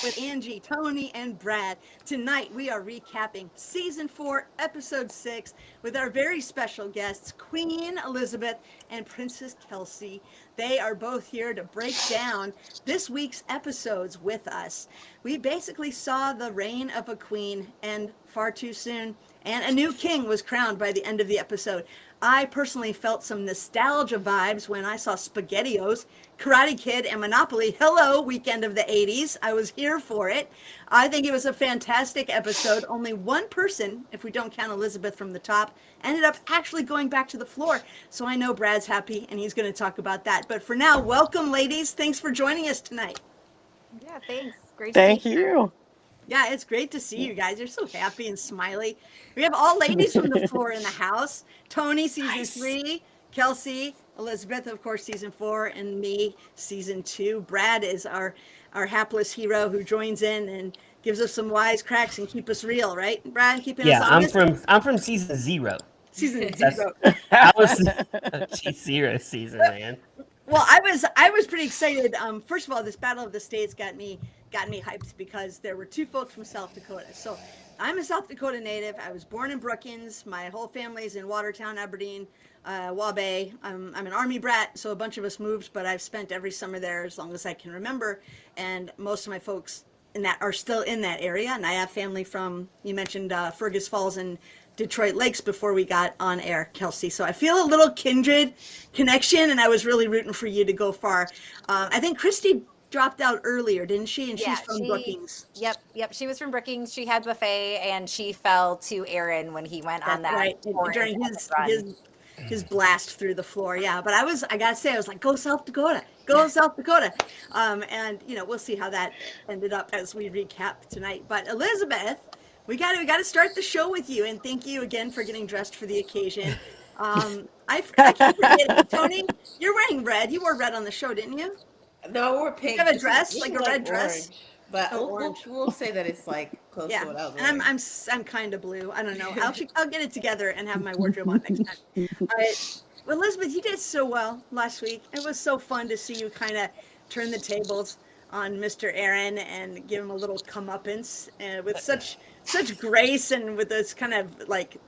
Chat with Angie, Tony, and Brad. Tonight we are recapping season 4, episode 6, with our very special guests, Queen Elizabeth and Princess Kelsey. They are both here to break down this week's episodes with us. We basically saw the reign of a queen end far too soon, and a new king was crowned by the end of the episode. I personally felt some nostalgia vibes when I saw SpaghettiOs, Karate Kid, and Monopoly. Hello, weekend of the 80s. I was here for it. I think it was a fantastic episode. Only one person, if we don't count Elizabeth from the top, ended up actually going back to the floor. So I know Brad's happy and he's going to talk about that. But for now, welcome, ladies. Thanks for joining us tonight. Yeah, thanks. Great to be Thank here. you. Yeah, it's great to see you guys. You're so happy and smiley. We have all ladies from the floor in the house. Tony, season Nice. 3. Kelsey, Elizabeth, of course, season 4, and me, season 2. Brad is our hapless hero who joins in and gives us some wise cracks and keep us real, right? Brad, keeping us Yeah, I'm honest. from season 0. Season That's 0. I was geez, 0 season, man. Well, I was pretty excited. First of all, this Battle of the States got me hyped because there were two folks from South Dakota. So I'm a South Dakota native. I was born in Brookings. My whole family's in Watertown, Aberdeen, Waubay. I'm an Army brat, so a bunch of us moved, but I've spent every summer there as long as I can remember. And most of my folks in that are still in that area. And I have family from, you mentioned Fergus Falls and Detroit Lakes before we got on air, Kelsey. So I feel a little kindred connection, and I was really rooting for you to go far. I think Christy dropped out earlier, didn't she? And Yeah, she's from Brookings. Yep. She was from Brookings. She had buffet, and she fell to Aaron when he went on That's that right. torrent During epic run. his blast through the floor. Yeah, but I gotta say, I was like, go South Dakota, go South Dakota. And we'll see how that ended up as we recap tonight. But Elizabeth, we gotta start the show with you, and thank you again for getting dressed for the occasion. I keep forgetting. Tony, you're wearing red. You wore red on the show, didn't you? No, we're pink. You have a This dress, this like is a red dress? orange. But Oh, we'll, orange. we'll say that it's like close Yeah, to what I was and wearing. I'm kind of blue. I don't know. I'll get it together and have my wardrobe on next time. Well, Elizabeth, you did so well last week. It was so fun to see you kind of turn the tables on Mr. Aaron and give him a little comeuppance, and with such grace and with this kind of like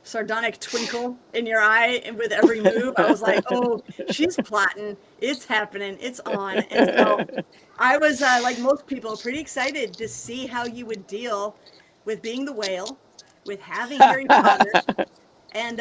sardonic twinkle in your eye and with every move. I was like, oh, she's plotting. It's happening. It's on. And so I was, like most people, pretty excited to see how you would deal with being the whale, with having Harry Potter, and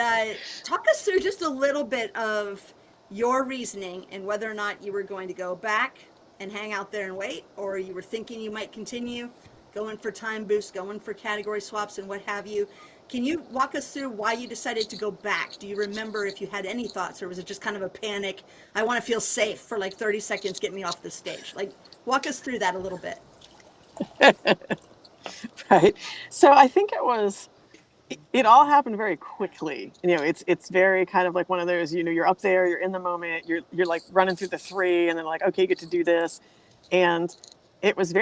talk us through just a little bit of your reasoning and whether or not you were going to go back and hang out there and wait, or you were thinking you might continue going for time boosts, going for category swaps, and what have you. Can you walk us through why you decided to go back? Do you remember if you had any thoughts, or was it just kind of a panic? I want to feel safe for like 30 seconds, get me off the stage. Like, walk us through that a little bit. Right. So I think it all happened very quickly. It's very kind of like one of those, you're up there, you're in the moment, you're like running through the 3 and then like, okay, you get to do this. And it was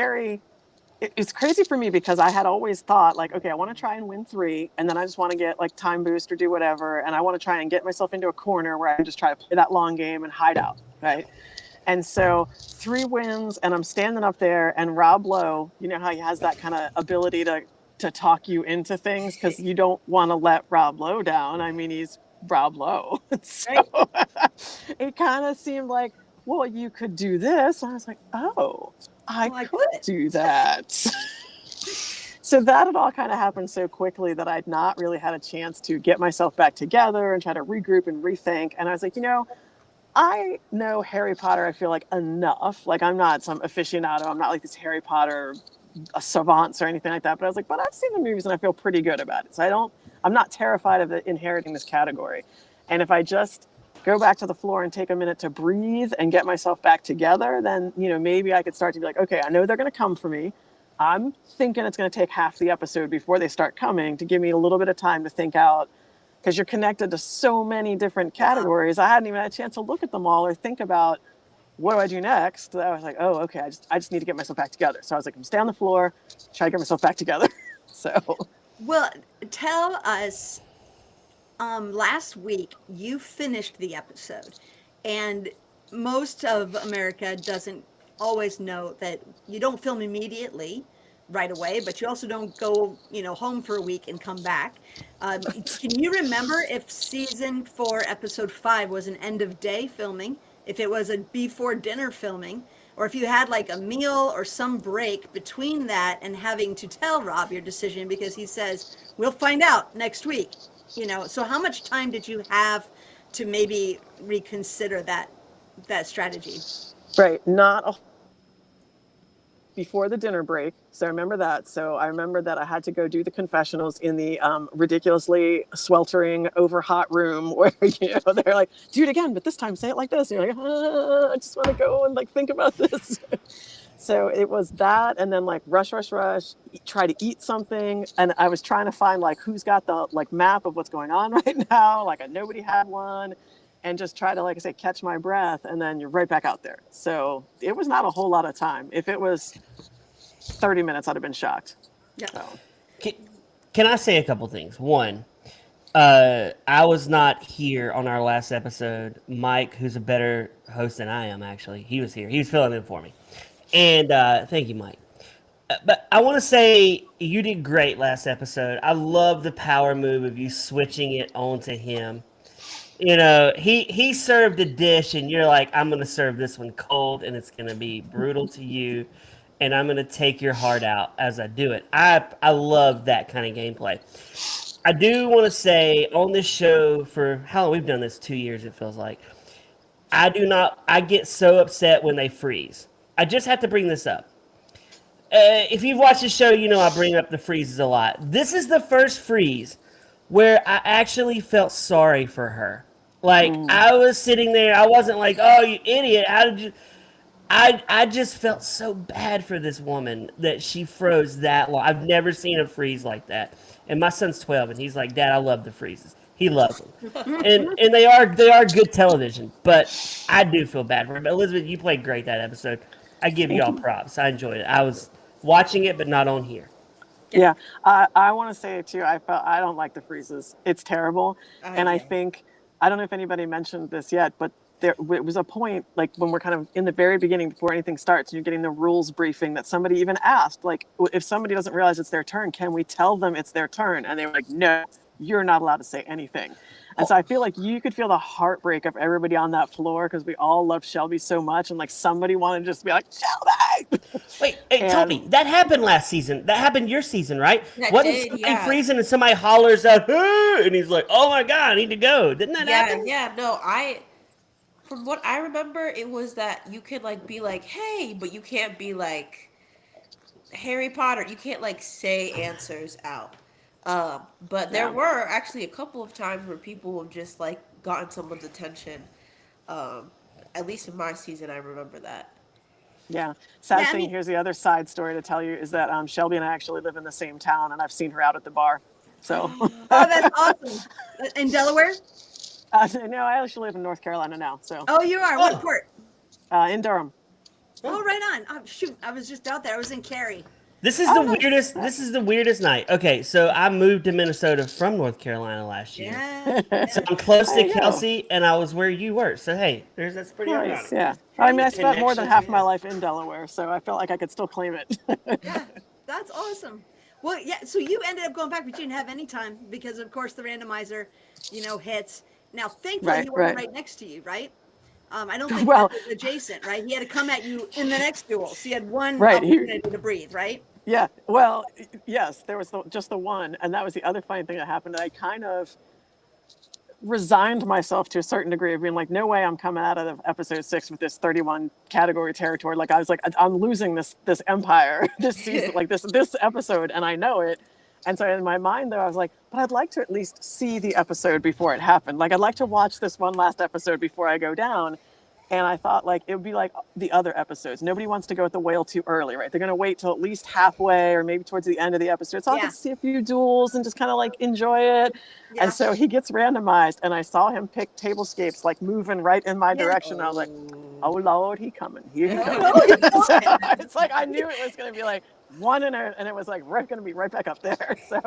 it's crazy for me because I had always thought like, okay, I want to try and win 3 and then I just want to get like time boost or do whatever. And I want to try and get myself into a corner where I can just try to play that long game and hide out. Right. And so 3 wins and I'm standing up there and Rob Lowe, you know how he has that kind of ability to talk you into things because you don't want to let Rob Lowe down. I mean, he's Rob Lowe. So it kind of seemed like, well, you could do this. I was like, oh, I could do that. So that had all kind of happened so quickly that I'd not really had a chance to get myself back together and try to regroup and rethink. And I was like, I know Harry Potter, I feel like enough. Like I'm not some aficionado. I'm not like this Harry Potter savants or anything like that. But I was like, but I've seen the movies and I feel pretty good about it. So I'm not terrified of inheriting this category. And if I just go back to the floor and take a minute to breathe and get myself back together, then, maybe I could start to be like, okay, I know they're going to come for me. I'm thinking it's going to take half the episode before they start coming to give me a little bit of time to think out, because you're connected to so many different categories. I hadn't even had a chance to look at them all or think about what do I do next. I was like, oh, okay, I just need to get myself back together. So I was like, I'm stay on the floor, try to get myself back together. So, Well, tell us, last week you finished the episode, and most of America doesn't always know that you don't film immediately right away, but you also don't go, home for a week and come back. Can you remember if season 4, episode 5 was an end of day filming, if it was a before dinner filming, or if you had like a meal or some break between that and having to tell Rob your decision because he says, we'll find out next week, so how much time did you have to maybe reconsider that strategy? Right. Not a before the dinner break. So I remember that. So I remember that I had to go do the confessionals in the ridiculously sweltering, over hot room where, they're like, do it again, but this time say it like this. And you're like, I just want to go and like think about this. So it was that. And then like rush, try to eat something. And I was trying to find like who's got the like map of what's going on right now. Like nobody had one. And just try to, like I say, catch my breath, and then you're right back out there. So it was not a whole lot of time. If it was 30 minutes, I'd have been shocked. Yeah. So. Can I say a couple things? One, I was not here on our last episode. Mike, who's a better host than I am, actually, he was here. He was filling in for me. And thank you, Mike. But I want to say you did great last episode. I love the power move of you switching it onto him. He served a dish, and you're like, I'm going to serve this one cold, and it's going to be brutal to you, and I'm going to take your heart out as I do it. I love that kind of gameplay. I do want to say on this show for how long we've done this, 2 years, it feels like. I get so upset when they freeze. I just have to bring this up. If you've watched the show, I bring up the freezes a lot. This is the first freeze where I actually felt sorry for her. Like, I was sitting there, I wasn't like, oh, you idiot, how did you... I just felt so bad for this woman that she froze that long. I've never seen a freeze like that. And my son's 12, and he's like, Dad, I love the freezes. He loves them. and they are good television, but I do feel bad for her. But Elizabeth, you played great that episode. I give you all props. I enjoyed it. I was watching it, but not on here. Yeah, I want to say too, I don't like the freezes. It's terrible. And I think, I don't know if anybody mentioned this yet, but it was a point, like when we're kind of in the very beginning before anything starts, and you're getting the rules briefing, that somebody even asked, like, if somebody doesn't realize it's their turn, can we tell them it's their turn? And they were like, no, you're not allowed to say anything. And so I feel like you could feel the heartbreak of everybody on that floor because we all love Shelby so much, and like somebody wanted to just be like, Shelby! Wait, hey, Toby, that happened last season. That happened your season, right? Wasn't somebody freezing and somebody hollers out, hey! And he's like, oh my God, I need to go. Didn't that happen? Yeah, no, from what I remember, it was that you could like be like, hey, but you can't be like Harry Potter. You can't like say answers out. But there were actually a couple of times where people have just like gotten someone's attention. At least in my season, I remember that. Yeah. Sad thing, here's the other side story to tell you, is that Shelby and I actually live in the same town, and I've seen her out at the bar. So. Oh, that's awesome. In Delaware? No, I actually live in North Carolina now. So. Oh, you are? What port? In Durham. Oh, right on. Oh, shoot, I was just out there. I was in Cary. This is the weirdest. This is the weirdest night. Okay, so I moved to Minnesota from North Carolina last year. Yeah. So I'm close to Kelsey, and I was where you were. So hey, that's pretty ironic. Nice, yeah. I mean, I spent more than half my life in Delaware, so I felt like I could still claim it. Yeah, that's awesome. Well, yeah. So you ended up going back, but you didn't have any time because, of course, the randomizer, hits. Now, thankfully, he wasn't right next to you, right? I don't think that was adjacent, right? He had to come at you in the next duel, so you had one opportunity to breathe, right? Yeah, well, yes, there was just the one, and that was the other funny thing that happened. I kind of resigned myself to a certain degree of being like, no way I'm coming out of episode 6 with this 31 category territory. Like I was like, I'm losing this empire this season, like this episode, and I know it. And so in my mind, though, I was like, but I'd like to at least see the episode before it happened. Like I'd like to watch this one last episode before I go down. And I thought like it would be like the other episodes. Nobody wants to go with the whale too early, right? They're going to wait till at least halfway or maybe towards the end of the episode. So I could see a few duels and just kind of like enjoy it. Yeah. And so he gets randomized, and I saw him pick tablescapes like moving right in my direction. I was like, oh Lord, he coming. Here he comes. It's like I knew it was going to be like one and it was like going to be right back up there. So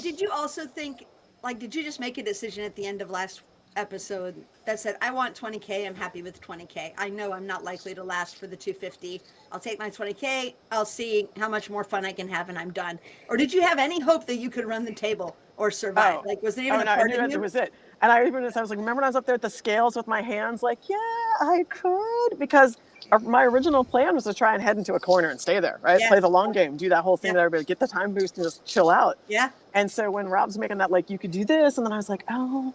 did you also think, like, did you just make a decision at the end of last episode that said, I want 20K. I'm happy with 20K. I know I'm not likely to last for the 250. I'll take my 20K. I'll see how much more fun I can have and I'm done. Or did you have any hope that you could run the table or survive? Like, was there even a no, I part knew of it you? was it. And I was like, remember when I was up there at the scales with my hands, like, yeah, I could, because my original plan was to try and head into a corner and stay there, right? Yeah. Play the long game, do that whole thing Yeah. that everybody get the time boost and just chill out. Yeah. And so when Rob's making that, like, you could do this, and then I was like, oh,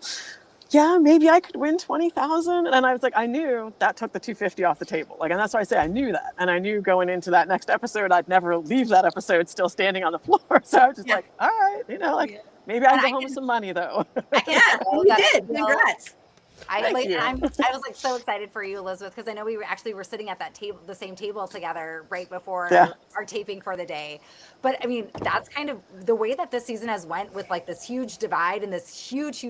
yeah, maybe I could win 20,000. And I was like, I knew that took the 250 off the table. Like, and that's why I say I knew that. And I knew going into that next episode, I'd never leave that episode still standing on the floor. So I was just like, all right, maybe I can go home with some money though. I can Yeah. feel You that did. feel. Congrats. Thank you. I was like so excited for you, Elizabeth, because I know we were sitting at that table, the same table together right before our taping for the day. But I mean, that's kind of the way that this season has went, with like this huge divide and this huge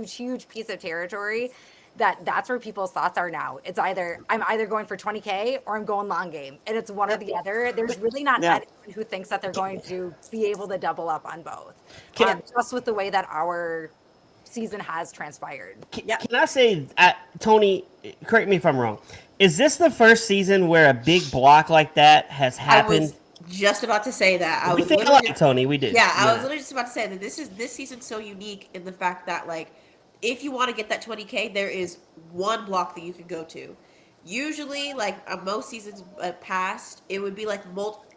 piece of territory. That's where people's thoughts are now. It's I'm either going for 20K or I'm going long game, and it's one or the other. There's really not anyone who thinks that they're going to be able to double up on both. Just with the way that our season has transpired. Can I say, Tony, correct me if I'm wrong, is this the first season where a big block like that has happened? I was just about to say that. We think alike, Tony. We did. Yeah, I was literally just about to say that this season's so unique in the fact that, like, if you want to get that 20K, there is one block that you can go to. Usually, like most seasons past, it would be like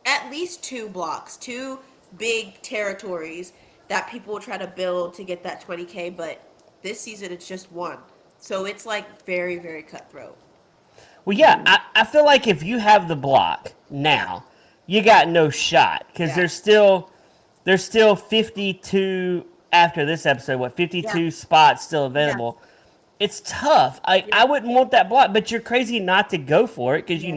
at least 2 blocks, 2 big territories that people will try to build to get that 20K, but this season it's just one. So it's like very, very cutthroat. Well, yeah, I feel like if you have the block now, you got no shot, because there's still 52 after this episode. 52 spots still available. It's tough. I wouldn't want that block, but you're crazy not to go for it, because you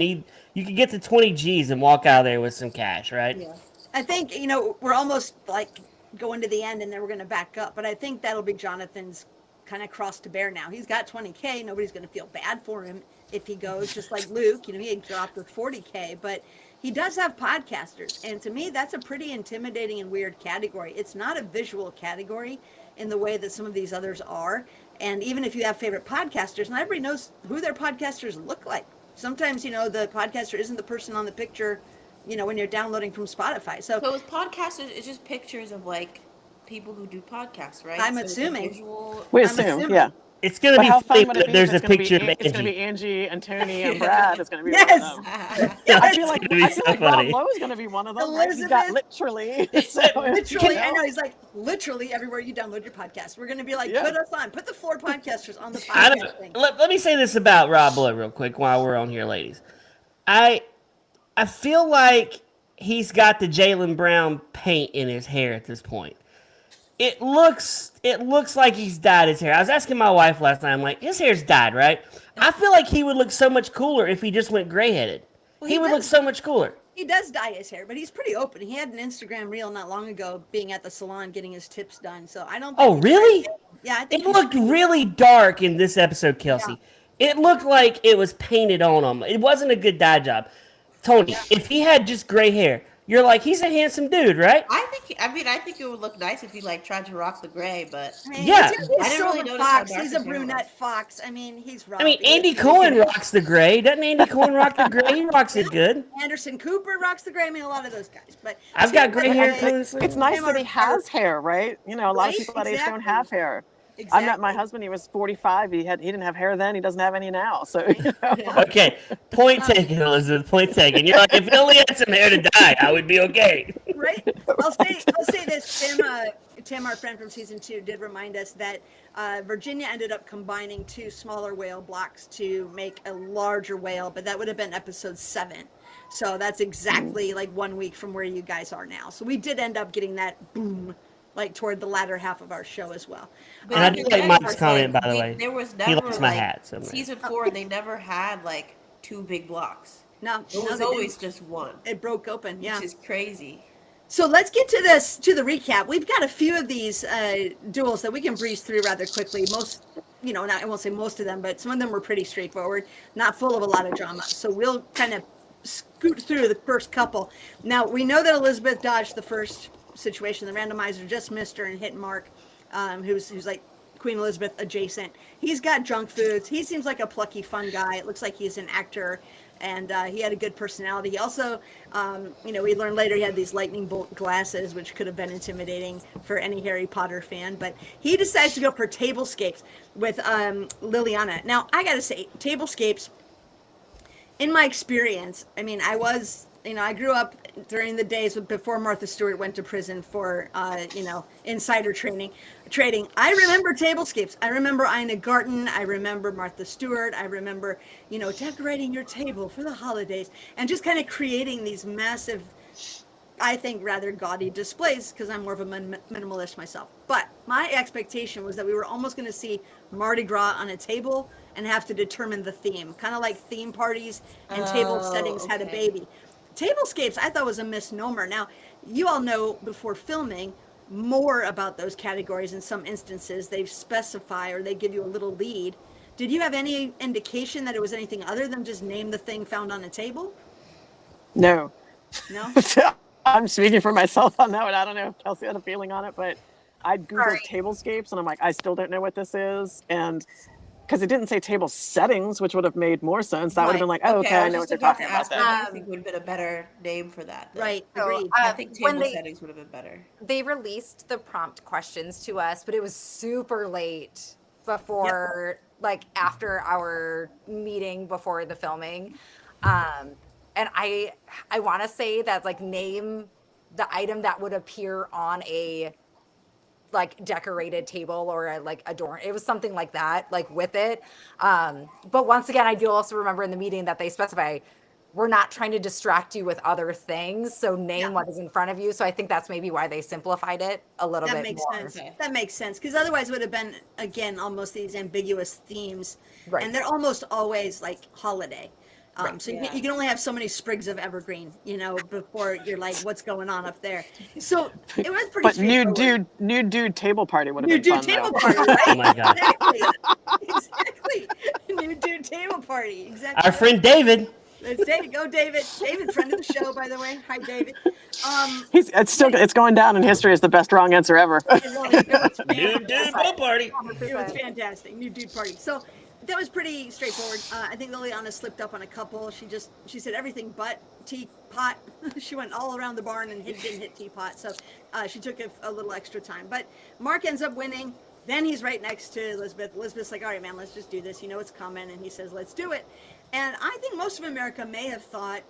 can get to 20 G's and walk out of there with some cash, right? Yeah. I think, we're almost like going to the end and then we're going to back up. But I think that'll be Jonathan's kind of cross to bear now. He's got 20K. Nobody's going to feel bad for him if he goes, just like Luke. He had dropped with 40K, but he does have podcasters. And to me, that's a pretty intimidating and weird category. It's not a visual category in the way that some of these others are. And even if you have favorite podcasters, not everybody knows who their podcasters look like. Sometimes, the podcaster isn't the person on the picture when you're downloading from Spotify. So with podcasters, it's just pictures of like people who do podcasts, right? I'm So it's a assuming. visual- We I'm assume, assuming. yeah. It's going to But be how funny fun would it that be? there's if a it's gonna picture of be, It's going to Angie. be Angie and Tony and Brad. It's going to be Yes. one of them. Yeah, I feel like, It's gonna be so funny. Rob Lowe's going to be one of them. Right? He's got literally. So, literally, I know. He's like, literally everywhere you download your podcast. We're going to be like, put us on. Put the 4 podcasters on the I podcast don't, thing. let me say this about Rob Blood real quick while we're on here, ladies. I feel like he's got the Jaylen Brown paint in his hair at this point. It looks like he's dyed his hair. I was asking my wife last night, I'm like, his hair's dyed, right? I feel like he would look so much cooler if he just went gray-headed. Well, he would look so much cooler. He does dye his hair, but he's pretty open. He had an Instagram reel not long ago being at the salon getting his tips done. So I don't think Oh, he's really? crazy. Yeah, I think It he's looked really dark in this episode, Kelsey. It looked like it was painted on him. It wasn't a good dye job. Tony, if he had just gray hair, you're like, he's a handsome dude, right? I think it would look nice if he like tried to rock the gray, but Yeah. He's I didn't really a notice how fox. dark He's his a hair was. brunette fox. I mean, he's rough. I mean, Andy Cohen rocks the gray. Doesn't Andy Cohen rock the gray? He rocks it good. Anderson Cooper rocks the gray. I mean, a lot of those guys. But I've got gray hair. it's nice that he has hair, right? A lot Right? of people that age don't Exactly. have hair. exactly. I met my husband. He was 45. He didn't have hair then. He doesn't have any now. So Okay, point taken, Elizabeth. Point taken. You're like, if he only had some hair to dye, I would be okay. Right? I'll say this. Tim, our friend from season 2, did remind us that Virginia ended up combining 2 smaller whale blocks to make a larger whale, but that would have been episode 7. So that's exactly like 1 week from where you guys are now. So we did end up getting that boom, like toward the latter half of our show as well. And I do like Mike's comment, by the way. There was He never likes my like hat. So season 4. They never had like 2 big blocks. No, It was they always didn't. just one, It broke open. Yeah. which is crazy. So let's get to the recap. We've got a few of these duels that we can breeze through rather quickly. Most, I won't say most of them, but some of them were pretty straightforward, not full of a lot of drama. So we'll kind of scoot through the first couple. Now, we know that Elizabeth dodged the first situation. The randomizer just missed her and hit Mark, who's like Queen Elizabeth adjacent. He's got junk foods. He seems like a plucky, fun guy. It looks like he's an actor, and he had a good personality. He also, we learned later he had these lightning bolt glasses, which could have been intimidating for any Harry Potter fan. But he decides to go for tablescapes with Liliana. Now, I got to say, tablescapes, in my experience, I mean, I grew up during the days before Martha Stewart went to prison for, insider trading. I remember tablescapes. I remember Ina Garten. I remember Martha Stewart. I remember, decorating your table for the holidays and just kind of creating these massive, I think, rather gaudy displays because I'm more of a minimalist myself. But my expectation was that we were almost going to see Mardi Gras on a table and have to determine the theme, kind of like theme parties and table settings had a baby. Tablescapes, I thought, was a misnomer. Now, you all know before filming more about those categories. In some instances, they specify or they give you a little lead. Did you have any indication that it was anything other than just name the thing found on a table? No. No? I'm speaking for myself on that one. I don't know if Kelsey had a feeling on it, but I Googled Right. tablescapes and I'm like, I still don't know what this is. And because it didn't say table settings, which would have made more sense. That would have been like, oh, okay, I know what they're talking about then. I think would have been a better name for that. Then. Right, So, agreed. I think when table they- settings would have been better. They released the prompt questions to us, but it was super late before, like after our meeting before the filming. And I want to say that like name the item that would appear on a like decorated table or a, like adorn. It was something like that, like with it. But once again, I do also remember in the meeting that they specify we're not trying to distract you with other things. So name what is in front of you. So I think that's maybe why they simplified it a little That bit makes more. sense. That makes sense because otherwise it would have been, again, almost these ambiguous themes. Right. And they're almost always like holiday. So Yeah. you can only have so many sprigs of evergreen, before you're like, what's going on up there? So it was pretty But nude straightforward. dude table party would have Nude been dude fun table though. party, right? Oh my God. Exactly. Nude dude table party. Exactly. Our friend David. Let's David. Go, David. David, friend of the show, by the way. Hi, David. It's going down in history as the best wrong answer ever. It was Dude, fantastic. party. It was fantastic. New dude party. So that was pretty straightforward. I think Liliana slipped up on a couple. She said everything but teapot. She went all around the barn and didn't hit teapot. So she took a little extra time. But Mark ends up winning. Then he's right next to Elizabeth. Elizabeth's like, all right, man, let's just do this. it's coming. And he says, let's do it. And I think most of America may have thought,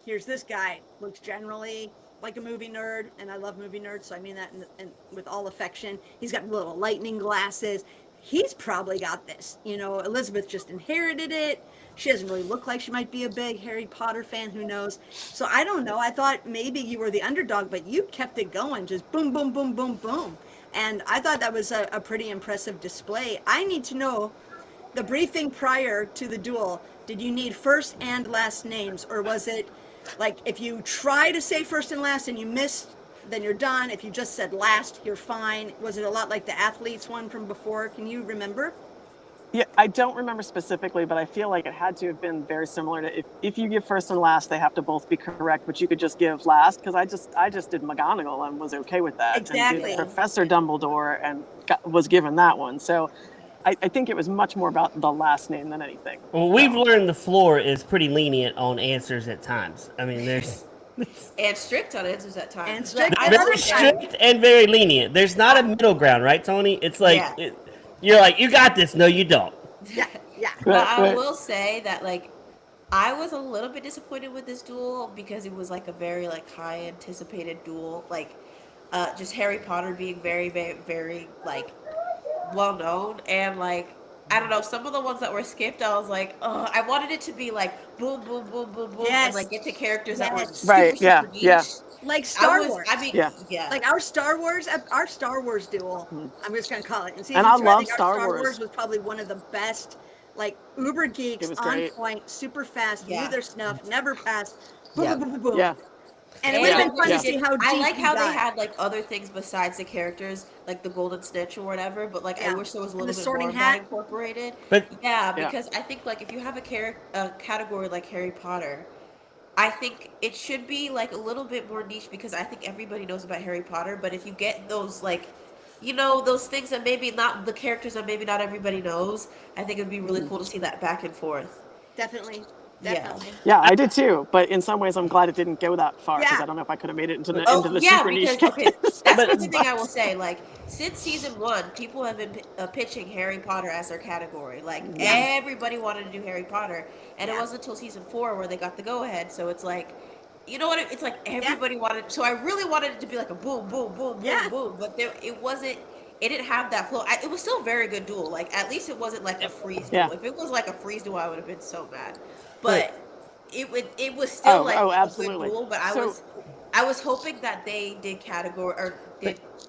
here's this guy, looks generally like a movie nerd, and I love movie nerds, so I mean that in with all affection. He's got little lightning glasses. He's probably got this. Elizabeth just inherited it. She doesn't really look like she might be a big Harry Potter fan. Who knows? So I don't know. I thought maybe you were the underdog, but you kept it going, just boom, boom, boom, boom, boom. And I thought that was a pretty impressive display. I need to know the briefing prior to the duel. Did you need first and last names, or was it like if you try to say first and last and you missed, then you're done? If you just said last, you're fine. Was it a lot like the athletes one from before? Can you remember? Yeah, I don't remember specifically, but I feel like it had to have been very similar to if you give first and last, they have to both be correct, but you could just give last because I just did McGonagall and was okay with that. Exactly. And did Professor Dumbledore and was given that one. So I think it was much more about the last name than anything. Well, we've learned the floor is pretty lenient on answers at times. I mean, there's And strict on answers at times. And strict. I very love strict and very lenient. There's not a middle ground, right, Tony? It's like Yeah. you're like, you got this. No, you don't. Yeah. But I Right. will say that I was a little bit disappointed with this duel because it was like a very high anticipated duel. Just Harry Potter being very, very, very well known, and I don't know, some of the ones that were skipped, I was like, oh, I wanted it to be boom, boom, boom, boom, boom, Yes. and get to characters that were Yes. super, Right, super yeah, niche. yeah. Like Star Wars. I mean, Yeah. yeah. Like our Star Wars duel, I'm just gonna call it. In season And I 2, love think our Star Wars. Wars was probably one of the best, uber geeks, It was on great. point, super fast, Yeah. knew their stuff, never passed. Boom, Yeah. boom, boom, boom, boom. Yeah. And it would have Yeah. been fun Yeah. to see how deep I like you how they got. had other things besides the characters, like the golden snitch or whatever. But Yeah. I wish there was a And little the bit Sorting more of Hat. that incorporated. But Yeah, Yeah. because I think if you have a category like Harry Potter, I think it should be a little bit more niche because I think everybody knows about Harry Potter. But if you get those those things that maybe not the characters that maybe not everybody knows. I think it'd be really cool to see that back and forth. Definitely. Yeah. Definitely. Yeah, I did too. But in some ways, I'm glad it didn't go that far because Yeah. I don't know if I could have made it into Oh the yeah, super niche. because okay, that's But- one thing I will say. Like since season 1, people have been pitching Harry Potter as their category. Like everybody wanted to do Harry Potter, and it Yeah. wasn't until season 4 where they got the go ahead. So it's like, you know what? It's like everybody wanted. So I really wanted it to be like a boom, boom, boom, boom, Yeah. boom. But it wasn't. It didn't have that flow. It was still a very good duel. Like at least it wasn't like a freeze duel. Yeah. If it was like a freeze duel, I would have been so mad. But- But it was still like a absolutely. good duel. But I was hoping that they did category or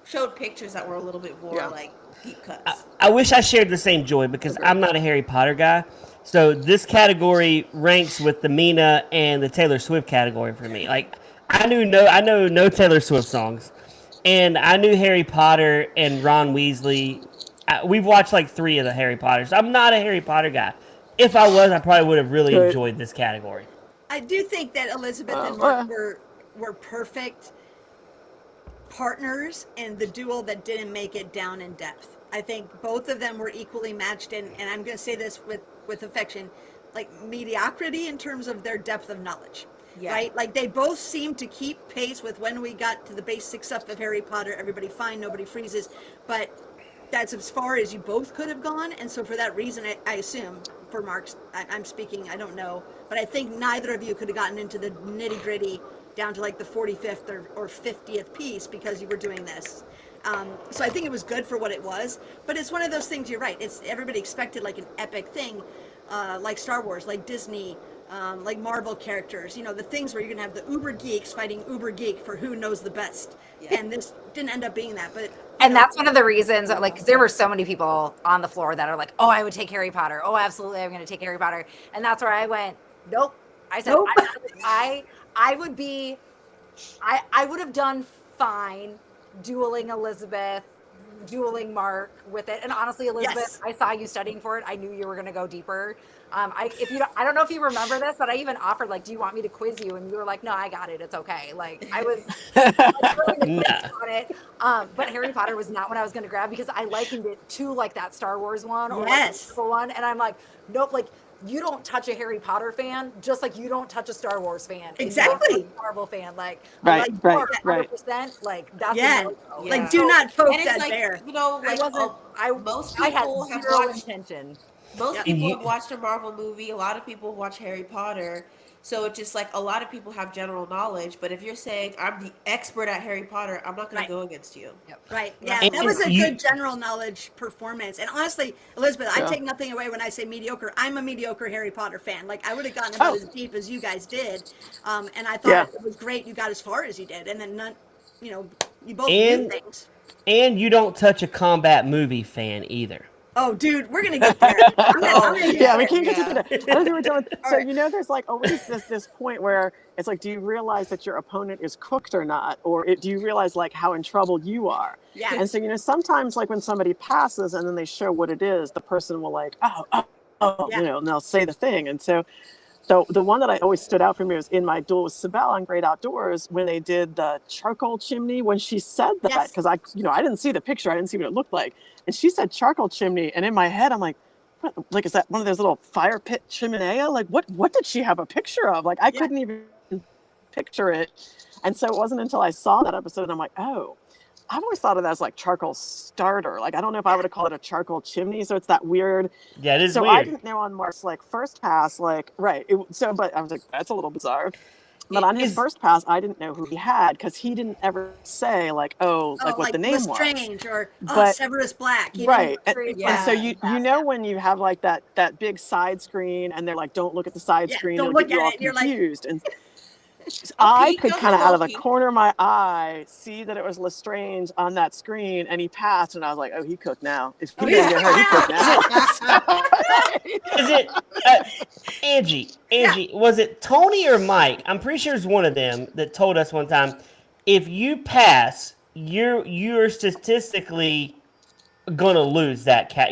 showed pictures that were a little bit more Yeah. like deep cuts. I wish I shared the same joy because I'm not a Harry Potter guy. So this category ranks with the Mina and the Taylor Swift category for me. Like I know no Taylor Swift songs, and I knew Harry Potter and Ron Weasley. We've watched like 3 of the Harry Potters. I'm not a Harry Potter guy. If I was, I probably would have really Good. enjoyed this category. I do think that Elizabeth and well. Mark were perfect partners in the duel that didn't make it down in depth. I think both of them were equally matched in, and I'm going to say this with affection, like mediocrity in terms of their depth of knowledge. Yeah. Right? Like they both seemed to keep pace with when we got to the basic stuff of Harry Potter. Everybody fine, nobody freezes. But that's as far as you both could have gone. And so for that reason, I assume, for Mark's, I'm speaking, I don't know, but I think neither of you could have gotten into the nitty gritty down to like the 45th or 50th piece because you were doing this. So I think it was good for what it was, but it's one of those things, you're right, it's everybody expected like an epic thing, like Star Wars, like Disney, like Marvel characters, the things where you're gonna have the uber geeks fighting uber geek for who knows the best. Yeah. And this didn't end up being that, but And that's one of the reasons, like, 'cause there were so many people on the floor that are like, oh, I would take Harry Potter. Oh, absolutely, I'm going to take Harry Potter. And that's where I went, nope. I said, Nope. I would be, I would have done fine dueling Elizabeth, dueling Mark with it. And honestly, Elizabeth, Yes. I saw you studying for it. I knew you were going to go deeper. I don't know if you remember this, but I even offered, like, do you want me to quiz you? And you were like, no, I got it. It's okay. Like, I was really Nah. on it. But Harry Potter was not what I was going to grab because I likened it to like that Star Wars one or Yes. like the one. And I'm like, nope, like you don't touch a Harry Potter fan, just like you don't touch a Star Wars fan. and you don't Exactly. touch a Marvel fan. Like, Right, like right, Mark, right. 100%, like that's Yeah. a no-go. like Yeah. do not poke And it's that like, bear. like most I had people have zero watched intention. most Yeah. people You- have watched a Marvel movie. A lot of people watch Harry Potter. So it's just like a lot of people have general knowledge, but if you're saying I'm the expert at Harry Potter, I'm not going Right. to go against you. Right. Yeah, And that was a you- good general knowledge performance. And honestly, Elizabeth, I Yeah. take nothing away when I say mediocre. I'm a mediocre Harry Potter fan. Like I would have gotten about Oh. as deep as you guys did. And I thought Yeah. it was great you got as far as you did. And then you both And- knew things. And you don't touch a combat movie fan either. Oh, dude, we're gonna get there. I'm gonna get Yeah, we there. can't get to that. I don't think we're done. So Alright. there's like always this point where it's like, do you realize that your opponent is cooked or not, or do you realize like how in trouble you are? Yeah. And so sometimes like when somebody passes and then they show what it is, the person will like, oh, Yeah. and they'll say the thing. And so the one that I always stood out for me was in my duel with Sibel on Great Outdoors when they did the charcoal chimney. When she said that, Yes. because I didn't see the picture, I didn't see what it looked like, and she said charcoal chimney, and in my head I'm like, what? Like, is that one of those little fire pit chimenea? Like, what did she have a picture of? Like, I Yeah. couldn't even picture it, and so it wasn't until I saw that episode and I'm like, oh. I've always thought of that as like charcoal starter. Like, I don't know if I would have called it a charcoal chimney. So it's that weird. Yeah, it is So I weird. didn't know on Mark's like first pass, like right. But I was like, that's a little bizarre. But on his Is- first pass, I didn't know who he had because he didn't ever say like, like what the name was. Lestrange or But- Severus Black. He Right. didn't- And Yeah. so you know when you have like that big side screen and they're like, don't look at the side Yeah, screen, don't it'll look get you at all it, and you're like- confused. And I peek, could just a kind of out of the little peek. corner of my eye see that it was Lestrange on that screen, and he passed, and I was like, oh, he cooked now. If he Oh, didn't yeah. get hurt, he cooked now. Is it Angie? Was it Tony or Mike? I'm pretty sure it's one of them that told us one time, if you pass, you're statistically gonna lose that cat.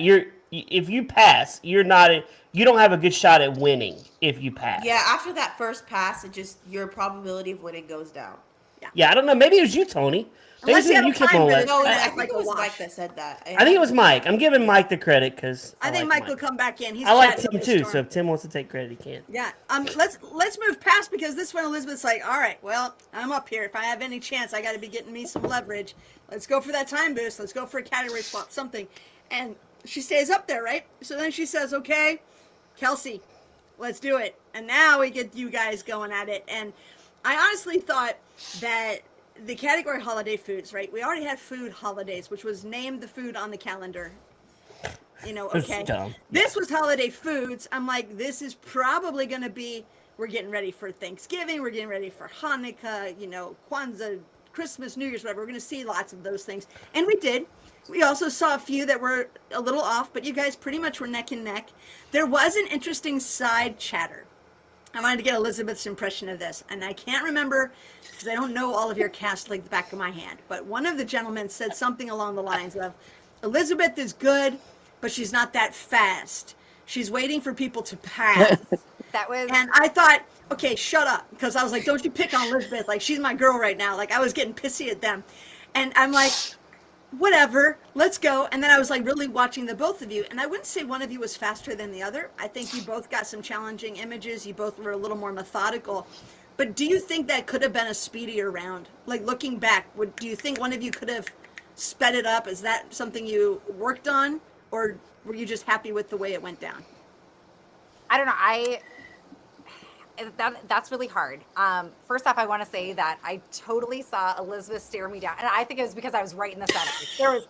If you pass, you don't have a good shot at winning if you pass. Yeah, after that first pass, your probability of winning goes down. Yeah, I don't know. Maybe it was you, Tony. Maybe Unless he had you a came time on boost. last. No, But I that's think like it a was wash. Mike that said that. I think it was Mike. I'm giving Mike the credit because I think like Mike will come back in. He's I like chatting Tim up a too. storm. So if Tim wants to take credit, he can. Yeah. Let's move past, because this one Elizabeth's like, all right, well, I'm up here. If I have any chance, I got to be getting me some leverage. Let's go for that time boost. Let's go for a category swap, something. And she stays up there, right? So then she says, okay, Kelsey, let's do it. And now we get you guys going at it. And I honestly thought that the category holiday foods, right? We already had food holidays, which was name the food on the calendar. That's Okay. dumb. This was holiday foods. I'm like, this is probably going to be, we're getting ready for Thanksgiving. We're getting ready for Hanukkah, Kwanzaa, Christmas, New Year's, whatever. We're going to see lots of those things. And we did. We also saw a few that were a little off, but you guys pretty much were neck and neck. There was an interesting side chatter. I wanted to get Elizabeth's impression of this, and I can't remember because I don't know all of your cast like the back of my hand. But one of the gentlemen said something along the lines of, Elizabeth is good, but she's not that fast. She's waiting for people to pass. That was And I thought, okay, shut up. Because I was like, don't you pick on Elizabeth. Like, she's my girl right now. Like, I was getting pissy at them. And I'm like, whatever, let's go. And then I was like really watching the both of you. And I wouldn't say one of you was faster than the other. I think you both got some challenging images. You both were a little more methodical. But do you think that could have been a speedier round? Like, looking back, do you think one of you could have sped it up? Is that something you worked on? Or were you just happy with the way it went down? I don't know. That's really hard. First off, I want to say that I totally saw Elizabeth stare me down, and I think it was because I was right in the center.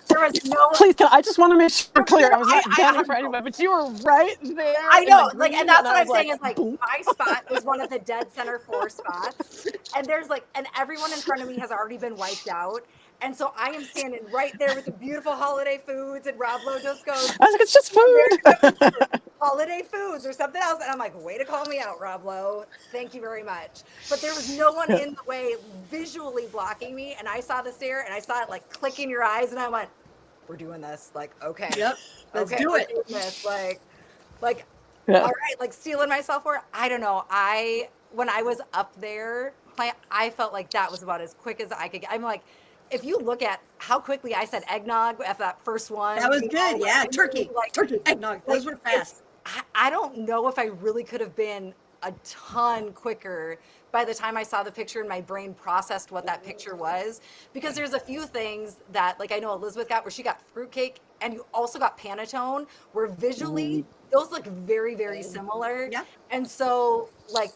There was no. Please, I just want to make sure clear. I was not gunning for anybody, but you were right there. I know, in the like, green, and that's what I I'm was saying like, is like boom. my spot was one of the dead center 4 spots, and there's like, and everyone in front of me has already been wiped out. And so I am standing right there with the beautiful holiday foods, and Rob Lowe just goes, I was like, it's just food. holiday foods or something else. And I'm like, way to call me out, Rob Lowe. Thank you very much. But there was no one in the way visually blocking me. And I saw the stare and I saw it like click in your eyes. And I went, we're doing this. Like, okay. Yep. Let's okay, do we're it. doing this. Like, Yeah. all right, like stealing myself for it. I don't know. When I was up there, I felt like that was about as quick as I could get. I'm like, if you look at how quickly I said eggnog at that first one. That was good. Yeah. like, Turkey. like, Turkey. Eggnog. Those were fast. I don't know if I really could have been a ton quicker by the time I saw the picture and my brain processed what that picture was, because there's a few things that, like, I know Elizabeth got, where she got fruitcake, and you also got Panettone, where visually those look very, very similar. Yeah. And so, like,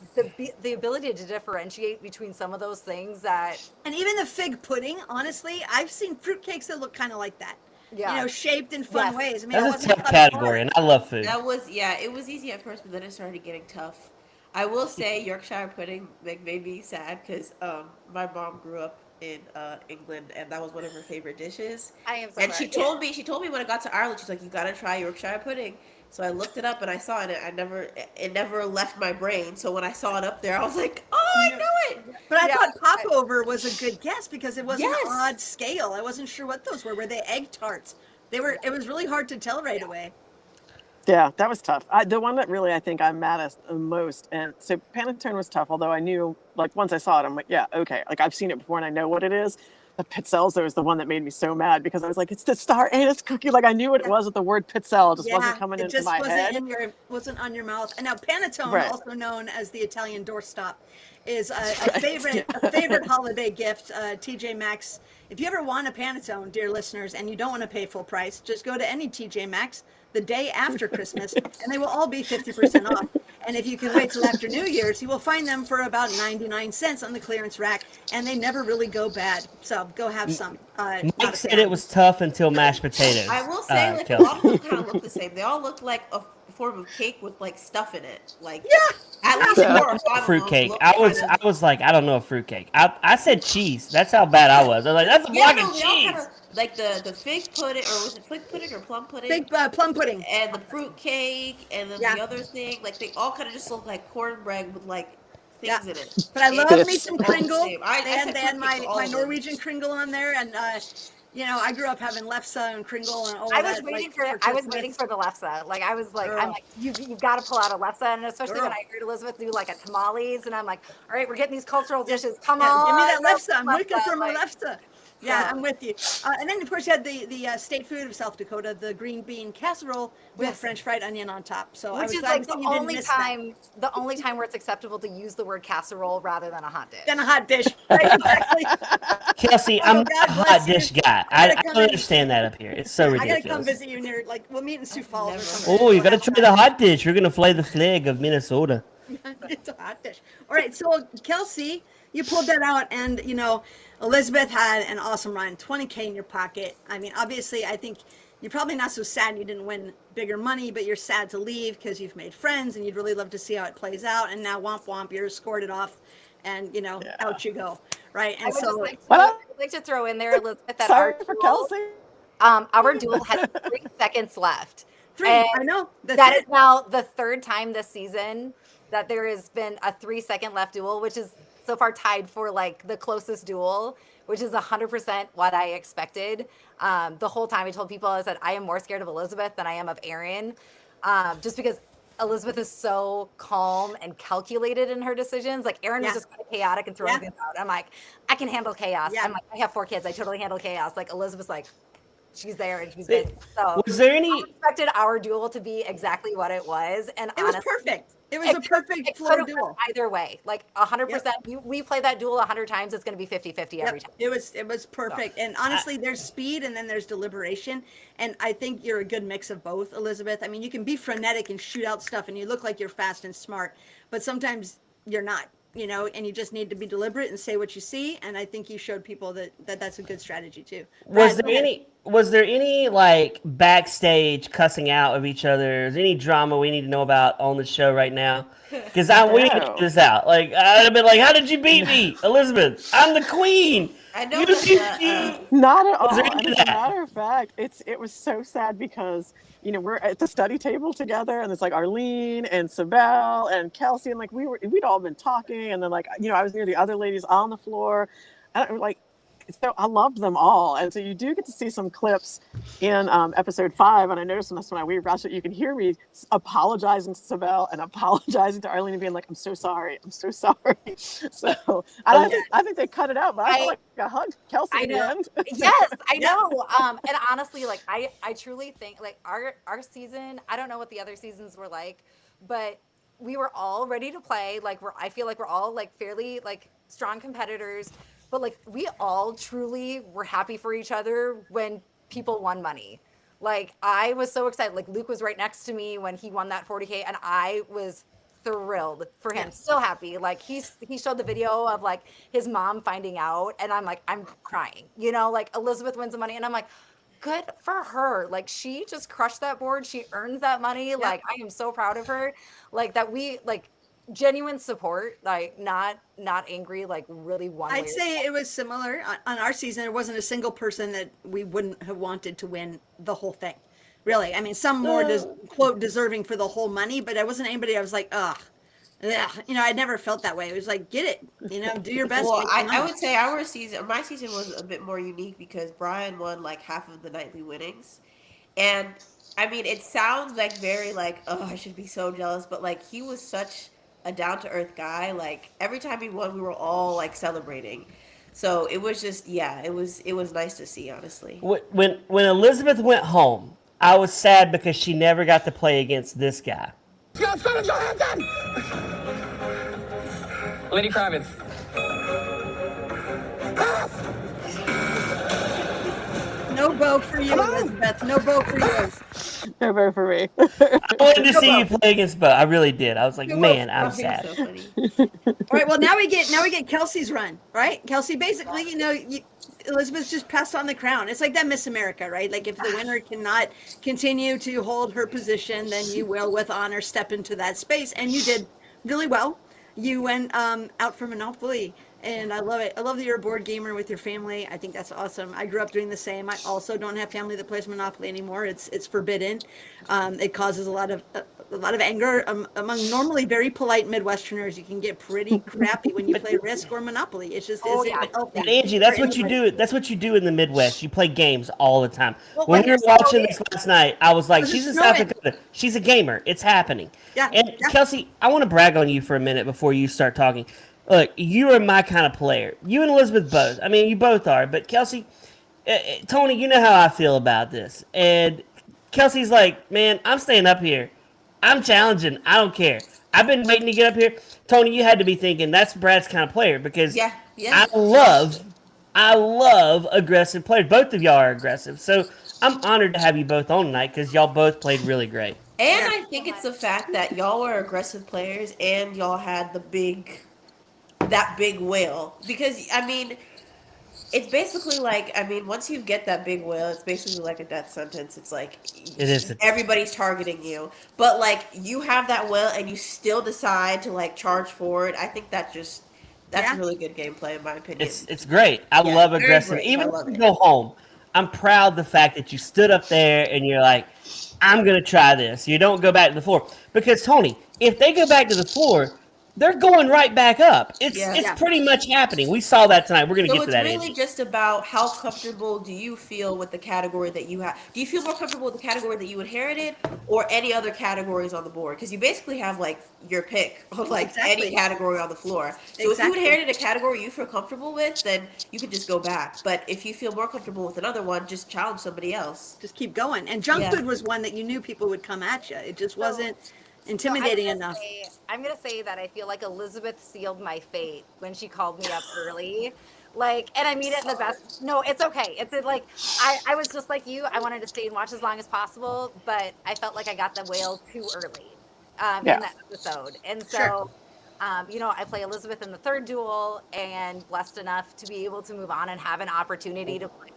the ability to differentiate between some of those things that, And even the fig pudding, honestly, I've seen fruitcakes that look kind of like that. yeah. Shaped in fun Yes. ways. I mean, it That's a wasn't tough cut category, apart. and I love food. That was, yeah, it was easy at first, but then it started getting tough. I will say Yorkshire pudding made me sad because my mom grew up in England, and that was one of her favorite dishes. I am so And sorry. she told me when I got to Ireland, she's like, you gotta try Yorkshire pudding. So I looked it up and I saw it. It never left my brain. So when I saw it up there, I was like, oh, I know it. But I Yeah. thought popover was a good guess because it was Yes. an odd scale. I wasn't sure what those were. Were they egg tarts? They were. It was really hard to tell right away. Yeah, that was tough. The one that really I think I'm mad at the most, and so Panettone was tough. Although I knew, like, once I saw it, I'm like, yeah, okay, like I've seen it before and I know what it is. The Pizzelles was the one that made me so mad because I was like, it's the Star Anise cookie. Like I knew what it was, but the word Pizzelle just wasn't coming it into just my wasn't head. wasn't on your mouth. And now Panettone, Right. also known as the Italian doorstop, is a Right, favorite holiday gift. TJ Maxx. If you ever want a Panettone, dear listeners, and you don't want to pay full price, just go to any TJ Maxx the day after Christmas, and they will all be 50% off. And if you can wait till after New Year's, you will find them for about 99 cents on the clearance rack, and they never really go bad. So go have some. Mike not a said fan. it was tough until mashed potatoes. I will say, like, a Kelsey. lot of them kind of look the same. They all look like a form of cake with, like, stuff in it. Like, at least Yeah. 4 or 5 of them Fruitcake. look I kind of- was like, I don't know a fruitcake. I said cheese. That's how bad I was. I was like, that's a Yeah, block no, of they all cheese. kind of, like, the fig pudding, or was it fig pudding or plum pudding? Big plum pudding. And the fruit cake, and then Yeah. the other thing, like, they all kind of just look like cornbread with, like, Yeah. things in it. But I It- love Yes. me some all the Kringle. same. I They had said my fruitcake to all of them. Norwegian Kringle on there, and I grew up having Lefse and Kringle and all I of was that. waiting like, I was waiting for the Lefse. Like I was like, I'm Girl. like, you've got to pull out a Lefse, and especially when Girl. I heard Elizabeth do like a tamales, and I'm like, all right, we're getting these cultural dishes. Come Yeah, on, give me that girl, Lefse. I'm looking for my like, Lefse. Yeah, so- I'm with you. And then, of course, you had the state food of South Dakota, the green bean casserole with Yes. French fried onion on top. So I Which was is glad like to see the you didn't only miss that. time, where it's acceptable to use the word casserole rather than a hot dish. Then a hot dish. Right, exactly. Kelsey, Oh, I'm not God a bless hot you. dish guy. I I gotta don't come in. understand that up here. It's so I gotta come ridiculous. visit you near, we'll meet in Sioux Falls or never something. Oh, you gotta try the hot dish. You're gonna fly the flag of Minnesota. It's a hot dish. All right, so Kelsey, you pulled that out, and Elizabeth had an awesome run, 20K in your pocket. I mean, obviously, I think you're probably not so sad you didn't win bigger money, but you're sad to leave because you've made friends, and you'd really love to see how it plays out. And now, womp womp, you're scored it off, and out you go, right? I And would so, like to throw in there, Elizabeth, that Sorry our for duel, Kelsey. our duel has 3 seconds left. 3. And I know that is now the 3rd time this season that there has been a 3-second left duel, which is so far tied for like the closest duel, which is 100% what I expected. The whole time I told people, I said, I am more scared of Elizabeth than I am of Aaron, just because Elizabeth is so calm and calculated in her decisions. Like Aaron was Yeah. just kind of chaotic and throwing Yeah. things out. I'm like, I can handle chaos. Yeah. I'm like, I have 4 kids. I totally handle chaos. Like Elizabeth's like, she's there and she's good. So Was there any? I expected our duel to be exactly what it was, and it was honestly, perfect. It was a perfect it floor could've duel. went either way. Like 100%. We play that duel 100 times, it's going to be 50-50 every Yep, time. it was perfect. And honestly, there's speed and then there's deliberation. And I think you're a good mix of both, Elizabeth. I mean, you can be frenetic and shoot out stuff and you look like you're fast and smart, but sometimes you're not, and you just need to be deliberate and say what you see. And I think you showed people that that's a good strategy too. Was Brad, there any? Was there any like backstage cussing out of each other? Is there any drama we need to know about on the show right now? Because we need to get this out. Like I'd have been like, "How did you beat me, Elizabeth? I'm the queen." I know You that, Not at all. there And any as of a that? matter of fact, it was so sad because we're at the study table together, and it's like Arlene and Sibel and Kelsey, and like we'd all been talking, and then like I was near the other ladies on the floor, and like so I loved them all, and so you do get to see some clips in episode 5, and I noticed this when we watched it, you can hear me apologizing to Sibel and apologizing to Arlene and being like, I'm so sorry. So I think they cut it out, but I felt like I hugged Kelsey I at the know. end. Yes, I know. And honestly, like I truly think like our season, I don't know what the other seasons were like, but we were all ready to play. Like I feel like we're all like fairly like strong competitors, but like we all truly were happy for each other when people won money. Like I was so excited. Like Luke was right next to me when he won that 40K, and I was thrilled for him. So happy. Like he showed the video of like his mom finding out, and I'm like, I'm crying. Like Elizabeth wins the money, and I'm like, good for her. Like she just crushed that board. She earned that money. Like I am so proud of her. Like that we like genuine support, like not angry, like really one. I'd say it was similar on our season. There wasn't a single person that we wouldn't have wanted to win the whole thing. Really, I mean, some more quote deserving for the whole money, but I wasn't anybody. I was like, ugh, I never felt that way. It was like, get it, do your best. Well, make the I money. would say my season was a bit more unique because Brian won like half of the nightly winnings, and I mean, it sounds like very like, oh, I should be so jealous, but like he was such a down to earth guy. Like every time he won, we were all like celebrating. So it was just, it was nice to see, honestly. When Elizabeth went home, I was sad because she never got to play against this guy. Lenny Kravitz. No bow for you, Elizabeth. No bow for you. No vote for me. I wanted to see you play against Bo. I really did. I was like, man, I'm Oh, he was sad. so funny. All right. Well, now we get Kelsey's run, right? Kelsey, basically, Elizabeth just passed on the crown. It's like that Miss America, right? Like if the winner cannot continue to hold her position, then you will, with honor, step into that space. And you did really well. You went out for Monopoly, and I love it. I love that you're a board gamer with your family. I think that's awesome. I grew up doing the same. I also don't have family that plays Monopoly anymore. It's forbidden. It causes a lot of a lot of anger among normally very polite Midwesterners. You can get pretty crappy when you play Risk or Monopoly. It just isn't healthy. But Angie, that's for what you anybody. do. That's what you do in the Midwest. You play games all the time. Well, when when we were you're watching so- this last night, I was like, This "She's is in South snowing. Dakota. She's a gamer. It's happening." Yeah, And yeah. Kelsey, I want to brag on you for a minute before you start talking. Look, you are my kind of player. You and Elizabeth both. I mean, you both are. But Kelsey, Tony, you know how I feel about this. And Kelsey's like, "Man, I'm staying up here. I'm challenging. I don't care. I've been waiting to get up here." Tony, you had to be thinking that's Brad's kind of player because Yeah, yeah. I love aggressive players. Both of y'all are aggressive. So I'm honored to have you both on tonight because y'all both played really great. And I think it's the fact that y'all were aggressive players and y'all had that big whale. Because, I mean, it's basically like, I mean, once you get that big whale, it's basically like a death sentence. It's like It is. everybody's targeting you. But, like, you have that whale and you still decide to, like, charge forward. I think that's Yeah. really good gameplay, in my opinion. It's great. I Yeah, love very aggressive. great. Even I if love you it. go home, I'm proud the fact that you stood up there and you're like, I'm gonna try this. You don't go back to the floor because Tony, if they go back to the floor, they're going right back up. It's Yeah. Yeah. pretty much happening. We saw that tonight. We're gonna So get to it's that. really Angie. just about how comfortable do you feel with the category that you have. Do you feel more comfortable with the category that you inherited or any other categories on the board? Because you basically have like your pick of like Exactly. any category on the floor. So if Exactly. you inherited a category you feel comfortable with, then you could just go back. But if you feel more comfortable with another one, just challenge somebody else. Just keep going. And junk Yeah. food was one that you knew people would come at you. It just wasn't So intimidating enough. I'm gonna say that I feel like Elizabeth sealed my fate when she called me up early. Like, and I mean it in the best. No, it's okay. It's like I was just like you. I wanted to stay and watch as long as possible, but I felt like I got the whale too early Yeah. in that episode. And so, Sure. I play Elizabeth in the third duel, and blessed enough to be able to move on and have an opportunity to play.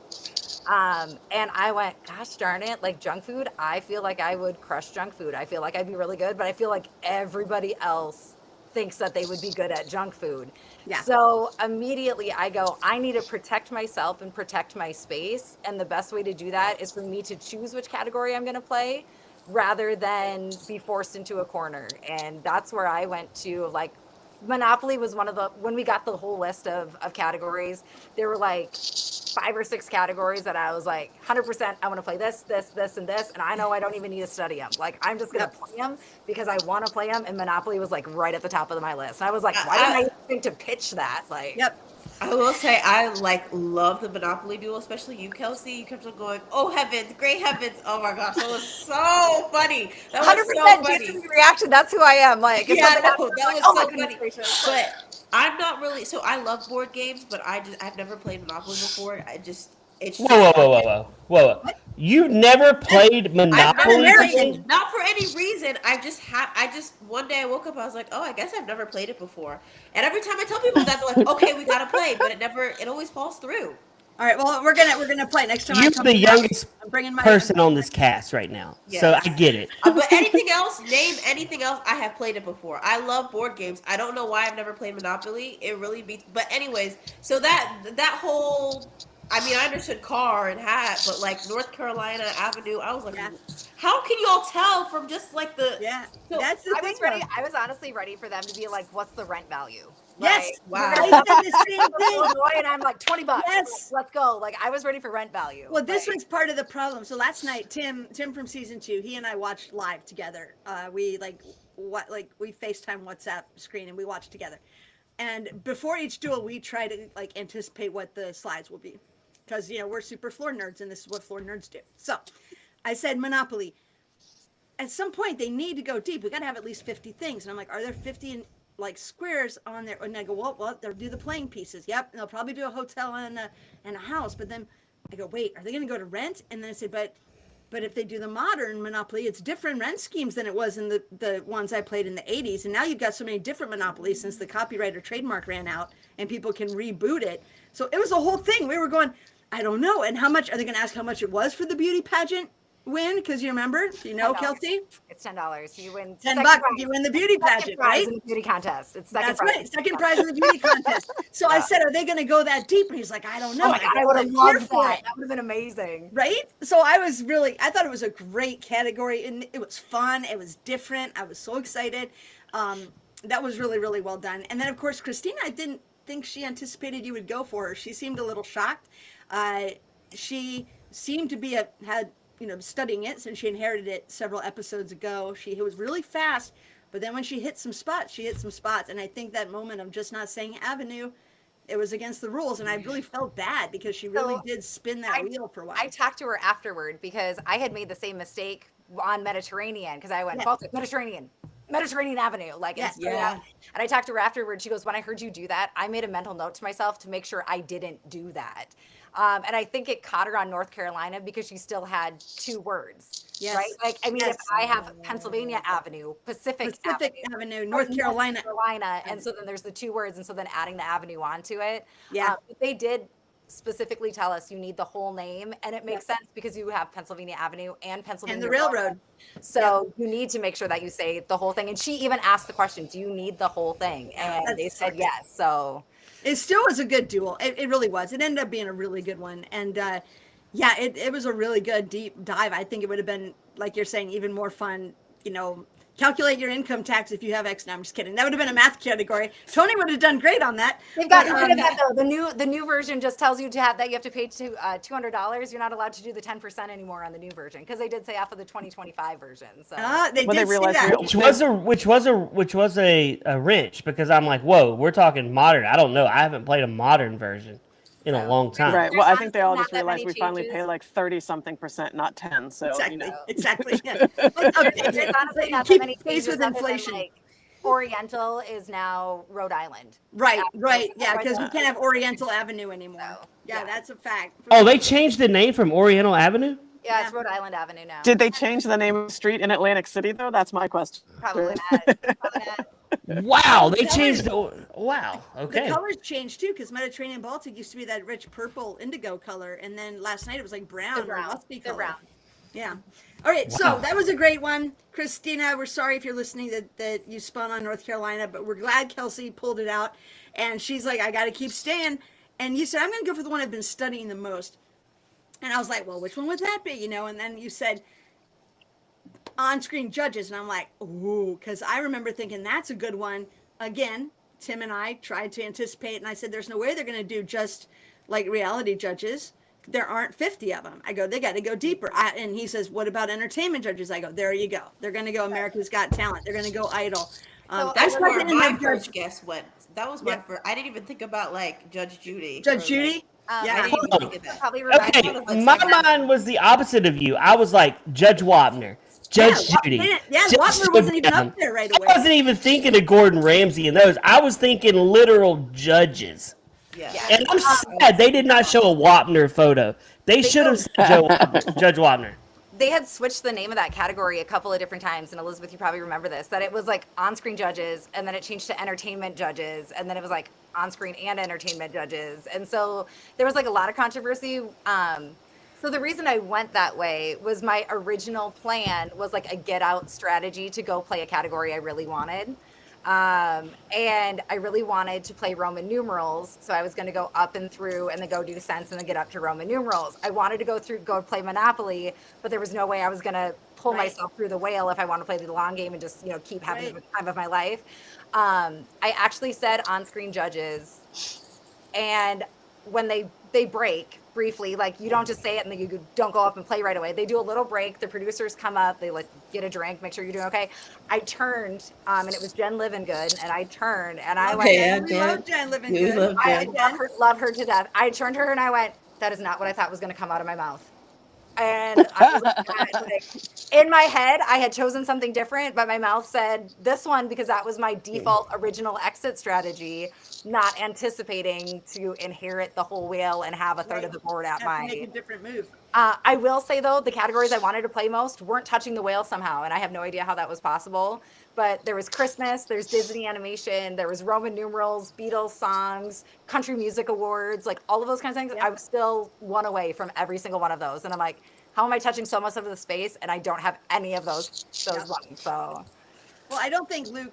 And I went, gosh darn it, like junk food, I feel like I would crush junk food. I feel like I'd be really good, but I feel like everybody else thinks that they would be good at junk food. Yeah. So immediately I go, I need to protect myself and protect my space. And the best way to do that is for me to choose which category I'm going to play rather than be forced into a corner. And that's where I went to, like, Monopoly was one of the, when we got the whole list of categories, there were like 5 or 6 categories that I was like, 100%, I want to play this, this, this, and this. And I know I don't even need to study them. Like, I'm just going to play them because I want to play them. And Monopoly was like right at the top of my list. And I was like, why didn't I even think to pitch that? Like, Yep. I will say I love the Monopoly duel, especially you, Kelsey. You kept on going, "Oh heavens, great heavens!" Oh my gosh, that was so funny. That was 100% so funny. genuine reaction. That's who I am. Like, if Yeah, something no, happens, that I'm was like, oh so my goodness funny. gracious. But I'm not really. So I love board games, but I've never played Monopoly before. It's Whoa. You never played I've never Monopoly? played, not for any reason. I just one day I woke up. I was like, oh, I guess I've never played it before. And every time I tell people that, they're like, okay, we gotta play, but it always falls through. All right. Well, we're gonna play next time. You're I come the back, youngest I'm bringing my person on this cast right now, so Yes. I get it. But anything else, name anything else, I have played it before. I love board games. I don't know why I've never played Monopoly. It really beats. But anyways, so that whole. I mean, I understood car and hat, but like North Carolina Avenue, I was like, Yeah. how can y'all tell from just like the? Yeah. So That's the I thing. was ready. though. I was honestly ready for them to be like, what's the rent value? Yes. Wow. I said the same Like, thing. Illinois, and I'm like, $20. Yes. Let's go. Like, I was ready for rent value. Well, this Like, was part of the problem. So last night, Tim from season 2, he and I watched live together. We we FaceTime WhatsApp screen and we watched together. And before each duel, we try to like anticipate what the slides will be, because we're super floor nerds and this is what floor nerds do. So I said Monopoly. At some point, they need to go deep. We got to have at least 50 things. And I'm like, are there 50 like squares on there? And I go, well, they'll do the playing pieces. Yep, and they'll probably do a hotel and a house. But then I go, wait, are they going to go to rent? And then I say, but if they do the modern Monopoly, it's different rent schemes than it was in the ones I played in the 80s. And now you've got so many different Monopolies since the copyright or trademark ran out and people can reboot it. So it was a whole thing. We were going, I don't know. And how much are they going to ask how much it was for the beauty pageant? win? Because you remember, $10. Kelsey? It's $10. You win $10 second if prize. you win the beauty Second pageant, prize right? in the beauty contest. It's second That's prize. right. Second prize in the beauty contest. So I said, are they going to go that deep? And he's like, I don't know. Oh my god, I would have loved that. That would have been amazing. Right? So I thought it was a great category, and it was fun. It was different. I was so excited. That was really, really well done. And then, of course, Christina, I didn't think she anticipated you would go for her. She seemed a little shocked. She seemed to be had studying it since she inherited it several episodes ago. She was really fast, but then when she hit some spots, And I think that moment of just not saying Avenue, it was against the rules, and I really felt bad because she really did spin that wheel for a while. I talked to her afterward because I had made the same mistake on Mediterranean because I went Mediterranean Avenue, like Yes. and I talked to her afterward. She goes, when I heard you do that, I made a mental note to myself to make sure I didn't do that. And I think it caught her on North Carolina because she still had 2 words. Yes. Right? Like, I mean, Yes. if I have Pennsylvania Avenue, Pacific Avenue, North Carolina. and so then there's the 2 words, and so then adding the avenue onto it. Yeah. But they did specifically tell us you need the whole name, and it makes sense because you have Pennsylvania Avenue and Pennsylvania And the railroad. So you need to make sure that you say the whole thing. And she even asked the question, do you need the whole thing? And they said yes. So it still was a good duel. It really was. It ended up being a really good one. And it was a really good deep dive. I think it would have been, like you're saying, even more fun, calculate your income tax if you have X. No, I'm just kidding. That would have been a math category. Tony would have done great on that. They've gotten rid of that though. The new version just tells you that you have to pay to $200. You're not allowed to do the 10% anymore on the new version because they did say off of the 2025 version. So they did say that. Which was a wrench because I'm like, whoa, we're talking modern. I don't know. I haven't played a modern version in a long time. Right. Well, I think they all Not just that realized many we finally changes. pay like 30-something%, not 10. So Exactly. Yeah. there's honestly not that Keep many pace changes with other than, inflation. like, Oriental is now Rhode Island. Right. That's Yeah, because we right. can't have Oriental Avenue anymore. So, Yeah, yeah. that's a fact. Oh, they changed the name from Oriental Avenue? Yeah, it's Rhode Island Avenue now. Did they change the name of the street in Atlantic City though? That's my question. Probably not. Probably not. Wow, they colors- changed wow. Okay. The colors changed too, because Mediterranean Baltic used to be that rich purple indigo color, and then last night it was like brown or musky They're color. brown. Yeah. All right, Wow. so that was a great one. Christina, we're sorry if you're listening that you spun on North Carolina, but we're glad Kelsey pulled it out. And she's like, I got to keep staying. And you said, I'm going to go for the one I've been studying the most. And I was like, well, which one would that be? And then you said on-screen judges. And I'm like, ooh, because I remember thinking that's a good one. Again, Tim and I tried to anticipate, and I said, there's no way they're going to do just like reality judges. There aren't 50 of them. I go, they got to go deeper. And he says, what about entertainment judges? I go, there you go. They're going to go America's Got Talent. They're going to go Idol. That's where in my my first judge. guess went. That was my first. I didn't even think about like Judge Judy. Judge Judy? I Yeah. didn't even think of that. Probably reminds me Okay, of, like, my Sabrina. mind was the opposite of you. I was like Judge Wapner, Judge Judy. Yeah, Judge Wapner wasn't even Showdown. up there right I away. wasn't even thinking of Gordon Ramsay and those. I was thinking literal judges. Yeah. And I'm sad they did not show a Wapner photo. They should have said Judge Wapner. They had switched the name of that category a couple of different times, and Elizabeth, you probably remember this, that it was like on-screen judges, and then it changed to entertainment judges, and then it was like on-screen and entertainment judges. And so there was like a lot of controversy. So the reason I went that way was my original plan was like a get out strategy to go play a category I really wanted. And I really wanted to play Roman numerals. So I was going to go up and through and then go do cents and then get up to Roman numerals. I wanted to go play Monopoly, but there was no way I was going to pull myself through the whale if I want to play the long game and just, keep having the time of my life. I actually said on-screen judges, and when they break briefly, like you don't just say it and then you don't go up and play right away. They do a little break. The producers come up, they like get a drink, make sure you're doing okay. I turned, and it was Jen Livengood, and I turned and I went, We love Jen We Livengood. love I Jen. love her to death. I turned to her and I went, that is not what I thought was going to come out of my mouth. And I was like, in my head, I had chosen something different, but my mouth said this one because that was my default original exit strategy, not anticipating to inherit the whole wheel and have a third of the board at Have to make my. a different move. I will say though, the categories I wanted to play most weren't touching the whale somehow, and I have no idea how that was possible. But there was Christmas, there's Disney animation, there was Roman numerals, Beatles songs, country music awards, like all of those kinds of things. I was still one away from every single one of those, and I'm like, How am I touching so much of the space and I don't have any of those buttons? So Well, I don't think Luke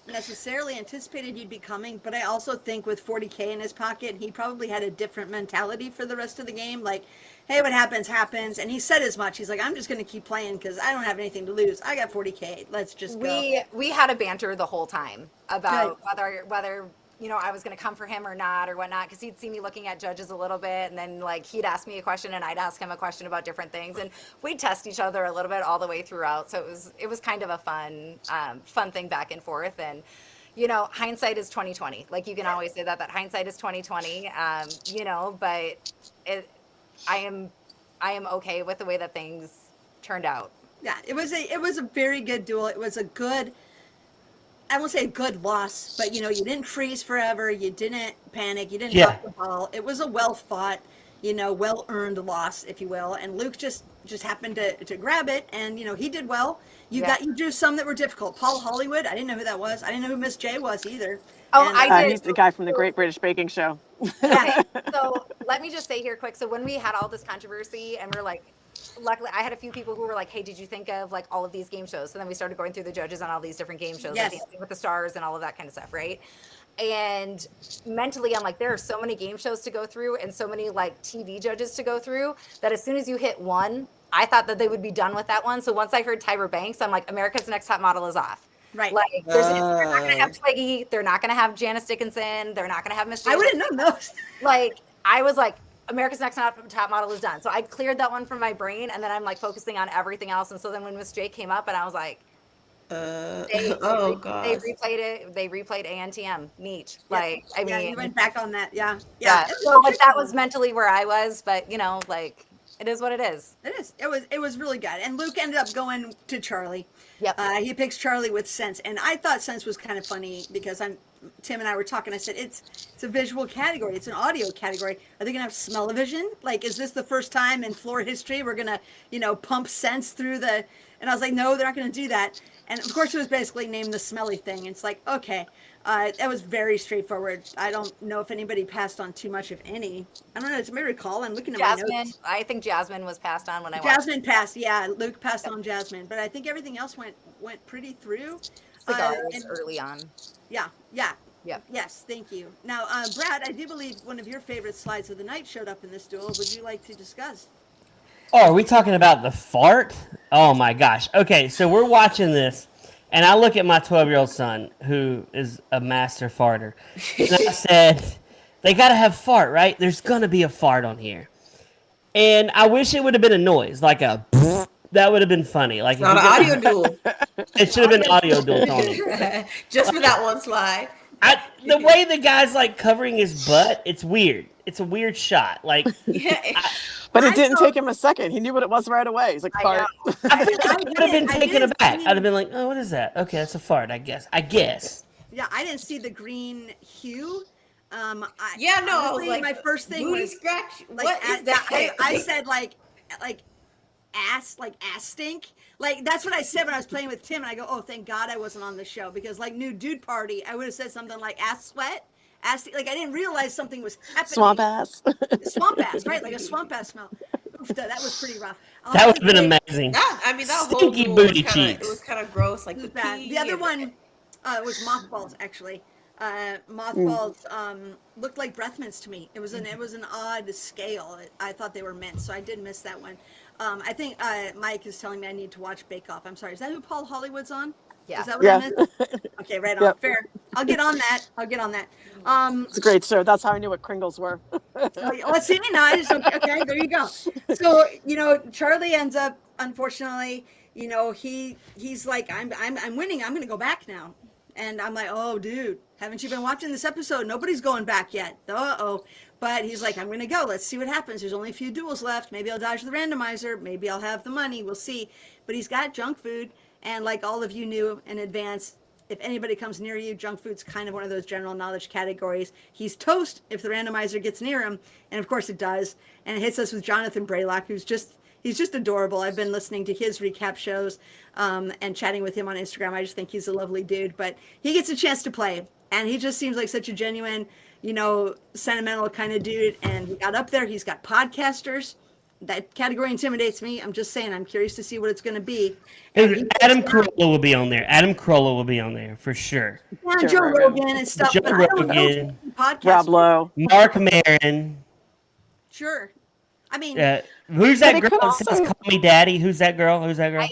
necessarily anticipated you'd be coming, but I also think with 40K in his pocket, he probably had a different mentality for the rest of the game. Like, hey, what happens, happens. And he said as much. He's like, I'm just going to keep playing because I don't have anything to lose. I got 40K. Let's just go. we had a banter the whole time about whether I was going to come for him or not or whatnot, because he'd see me looking at judges a little bit, and then like he'd ask me a question and I'd ask him a question about different things, and we'd test each other a little bit all the way throughout. So it was kind of a fun thing back and forth. And hindsight is 2020. Like, you can always say that hindsight is 2020. But I am okay with the way that things turned out. Yeah, it was a very good duel. It was a good, I won't say a good loss, but you didn't freeze forever. You didn't panic. You didn't drop the ball. It was a well fought, well earned loss, if you will. And Luke just happened to grab it, and he did well. You drew some that were difficult. Paul Hollywood, I didn't know who that was. I didn't know who Miss J was either. Oh, and, I did. He's the guy from the Great British Baking Show. Okay, so let me just say here quick. So when we had all this controversy, and we're like, luckily I had a few people who were like, hey, did you think of like all of these game shows? So then we started going through the judges on all these different game shows, like Dancing with the Stars and all of that kind of stuff, right? And mentally I'm like, there are so many game shows to go through and so many like TV judges to go through, that as soon as you hit one, I thought that they would be done with that one. So once I heard Tyra Banks, I'm like, America's Next Top Model is off. Right. Like, they're not going to have Twiggy. They're not going to have Janice Dickinson. They're not going to have Miss. I wouldn't know those. Like, I was like, America's Next Top Model is done. So I cleared that one from my brain, and then I'm like focusing on everything else. And so then when Miss J came up, and I was like, God. They replayed it. They replayed ANTM. Neat. Like, I mean, you went back on that. Yeah. So like that was mentally where I was, but like, it is what it is. It is. It was really good. And Luke ended up going to Charlie. Yep. He picks Charlie with Sense, and I thought Sense was kind of funny because Tim and I were talking. I said it's a visual category. It's an audio category. Are they gonna have smell-o-vision? Like, is this the first time in floor history we're gonna pump Sense through the? And I was like, no, they're not gonna do that. And of course, it was basically named the smelly thing. It's like, okay, that was very straightforward. I don't know if anybody passed on too much, if any. I don't know. Does anybody recall? I'm looking at my notes. I think Jasmine was passed on when I watched. Jasmine passed. Yeah, Luke passed on Jasmine, but I think everything else went pretty through. Cigars early on. Yeah. Yep. Yes, thank you. Now, Brad, I do believe one of your favorite slides of the night showed up in this duel. Would you like to discuss? Oh, are we talking about the fart? Oh my gosh. Okay, so we're watching this, and I look at my 12-year-old son, who is a master farter, and I said, they got to have fart, right? There's going to be a fart on here. And I wish it would have been a noise, like a that would have been funny. Like, not an audio duel. It should have been an audio duel, Tony. Just for that one slide. The way the guy's like covering his butt, it's weird. It's a weird shot. Like, but it didn't take him a second. He knew what it was right away. He's like, fart. I think I would have been taken aback. I'd have been like, oh, what is that? Okay, that's a fart, I guess. Yeah, I didn't see the green hue. I was like, my first thing was scratch. Like, what is that? I said like ass stink. Like, that's what I said when I was playing with Tim, and I go, oh, thank God I wasn't on the show, because like New Dude Party, I would have said something like ass sweat. Like, I didn't realize something was happening. Swamp ass, right? Like a swamp ass smell. Oof, that was pretty rough. That would have been amazing. That whole Stinky duel booty was kinda, cheeks. It was kind of gross. Like, it was bad. The other one was mothballs, actually. Mothballs looked like breath mints to me. It was an odd scale. I thought they were mints, so I did miss that one. I think Mike is telling me I need to watch Bake Off. I'm sorry. Is that who Paul Hollywood's on? Yeah. Is that what I missed? Okay, right on. Yep. Fair. I'll get on that. It's a great show. That's how I knew what Kringles were. Let's see. No, I just okay. There you go. So Charlie ends up, unfortunately, he's like, I'm winning. I'm going to go back now. And I'm like, oh, dude, haven't you been watching this episode? Nobody's going back yet. Uh-oh. But he's like, I'm going to go. Let's see what happens. There's only a few duels left. Maybe I'll dodge the randomizer. Maybe I'll have the money. We'll see. But he's got junk food. And like all of you knew in advance, if anybody comes near you, junk food's kind of one of those general knowledge categories. He's toast if the randomizer gets near him. And of course it does. And it hits us with Jonathan Braylock, he's just adorable. I've been listening to his recap shows and chatting with him on Instagram. I just think he's a lovely dude. But he gets a chance to play. And he just seems like such a genuine, sentimental kind of dude. And he got up there. He's got podcasters. that category intimidates me. I'm just saying, I'm curious to see what it's going to be. And he Adam puts down- Carolla will be on there. Adam Carolla will be on there for sure. Yeah, Joe Joe Rogan. Rogan and stuff. Joe but I don't know Rogan. podcast. Rob Lowe. Mark Maron. Sure. I mean, Who's But that it girl could that says also- "Call me Daddy"? Who's that girl? Who's that girl?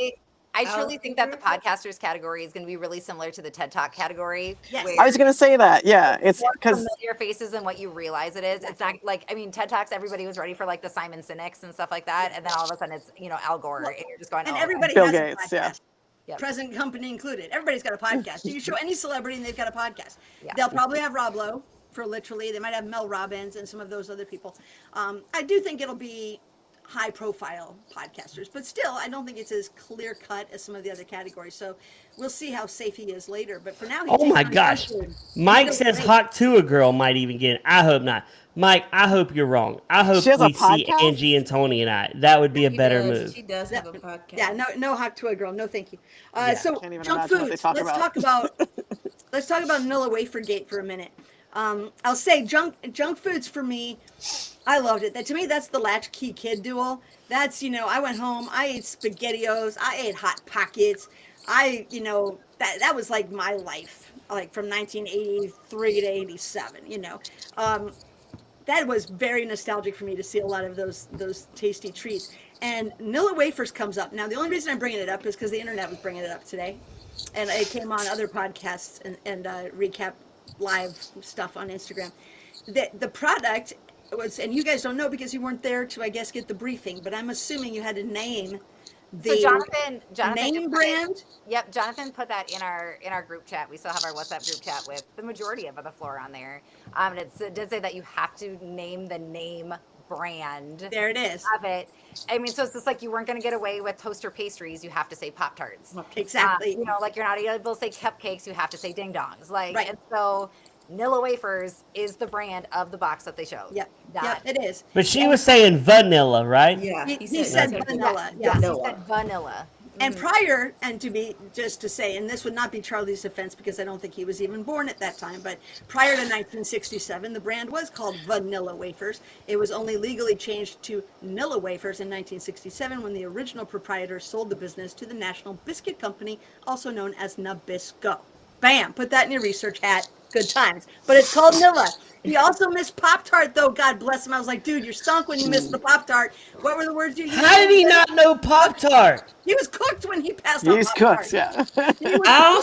I truly think that the podcasters category is going to be really similar to the TED Talk category. Yes. where I was going to say that. Yeah, it's more because familiar faces than what you realize it is. It's not like, I mean, TED Talks, everybody was ready for like the Simon Sinek's and stuff like that, and then all of a sudden it's Al Gore, and you're just going, and oh, everybody Bill has Gates, a yeah. podcast. Yep. Present company included. Everybody's got a podcast. You show any celebrity and they've got a podcast. Yeah. They'll probably have Rob Lowe for literally. They might have Mel Robbins and some of those other people. I do think it'll be high profile podcasters, but still, I don't think it's as clear cut as some of the other categories. So we'll see how safe he is later. But for now, Oh takes my on gosh. Johnson. Mike He's says great. Hawk Tuah girl might even get it. I hope not. Mike, I hope you're wrong. I hope She has a we see podcast? Angie and Tony and I. That would be a She better does. move. She does have a podcast. Yeah, no hawk to a girl. No, thank you. Yeah. So Can't even junk imagine what they foods. talk Let's about. talk about let's talk about Nilla Wafergate for a minute. I'll say junk foods for me. I loved it. That to me, that's the latchkey kid duel. That's I went home. I ate SpaghettiOs. I ate Hot Pockets. That was like my life, like from 1983 to 87. That was very nostalgic for me to see a lot of those tasty treats. And Nilla Wafers comes up. Now, the only reason I'm bringing it up is because the internet was bringing it up today. And it came on other podcasts and recap live stuff on Instagram. The product was, and you guys don't know because you weren't there to, I guess, get the briefing, but I'm assuming you had to name the So Jonathan name did put it- brand. Yep, Jonathan put that in our group chat. We still have our WhatsApp group chat with the majority of the floor on there. And it did say that you have to name the name brand There it is. of it. I mean, so it's just like you weren't going to get away with toaster pastries. You have to say Pop Tarts. Exactly. Like you're not able to say cupcakes. You have to say ding dongs. Like, Right. and so Nilla Wafers is the brand of the box that they showed. Yep. That- Yep, it is. But she was saying vanilla, right? Yeah, He said vanilla. Yes, Yeah. he said vanilla. And prior, and just to say, and this would not be Charlie's defense because I don't think he was even born at that time, but prior to 1967, the brand was called Vanilla Wafers. It was only legally changed to Nilla Wafers in 1967 when the original proprietor sold the business to the National Biscuit Company, also known as Nabisco. Bam! Put that in your research hat. Good times. But it's called Nilla. He also missed Pop-Tart, though. God bless him. I was like, dude, you're stunk when you missed the Pop-Tart. What were the words you used? How did he not know Pop Tart? He was cooked when he passed on he's Pop-Tart. cooked. Yeah. He was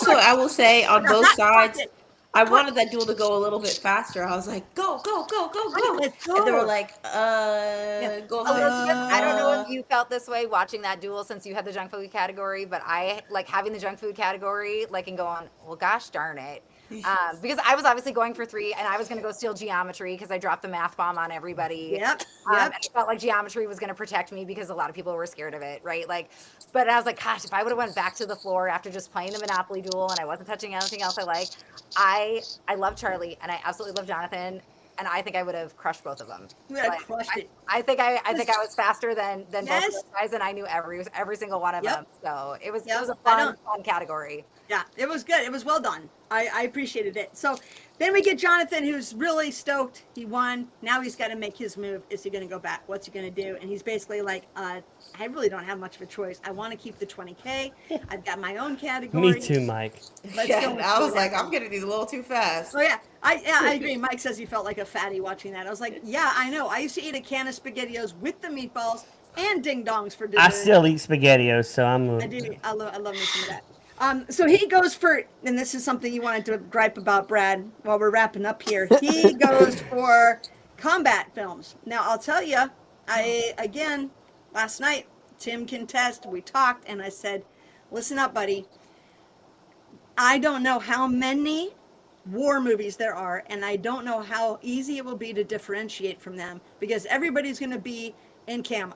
I will say on Like a both hot sides, pocket. I wanted that duel to go a little bit faster. I was like, go, go, go, go, go. Let's And they go. were like, go Elizabeth, I don't know if ahead. you felt this way watching that duel since you had the junk food category, but I like having the junk food category, and going, well, gosh darn it. Because I was obviously going for 3 and I was going to go steal geometry because I dropped the math bomb on everybody. Yep. And Yep. I felt like geometry was going to protect me because a lot of people were scared of it, right? But I was like, gosh, if I would have went back to the floor after just playing the Monopoly duel and I wasn't touching anything else I like, I love Charlie and I absolutely love Jonathan. And I think I would have crushed both of them. You would have crushed it. I think I was faster than both Yes. of those guys, and I knew every single one of Yep. them. So it was Yep. a I fun don't- category. Yeah, it was good. It was well done. I appreciated it. So then we get Jonathan, who's really stoked. He won. Now he's got to make his move. Is he going to go back? What's he going to do? And he's basically like, I really don't have much of a choice. I want to keep the 20K. I've got my own category. Me too, Mike. Let's Yeah, go. and I was like, I'm getting these a little too fast. Oh yeah, I agree. Mike says he felt like a fatty watching that. I was like, yeah, I know. I used to eat a can of SpaghettiOs with the meatballs and ding dongs for dessert. I still eat SpaghettiOs, so I'm. I do. I love me some of that. So he goes for, and this is something you wanted to gripe about, Brad, while we're wrapping up here. He goes for combat films. Now, I'll tell you, last night, Tim can test, we talked, and I said, listen up, buddy. I don't know how many war movies there are, and I don't know how easy it will be to differentiate from them because everybody's going to be in camo.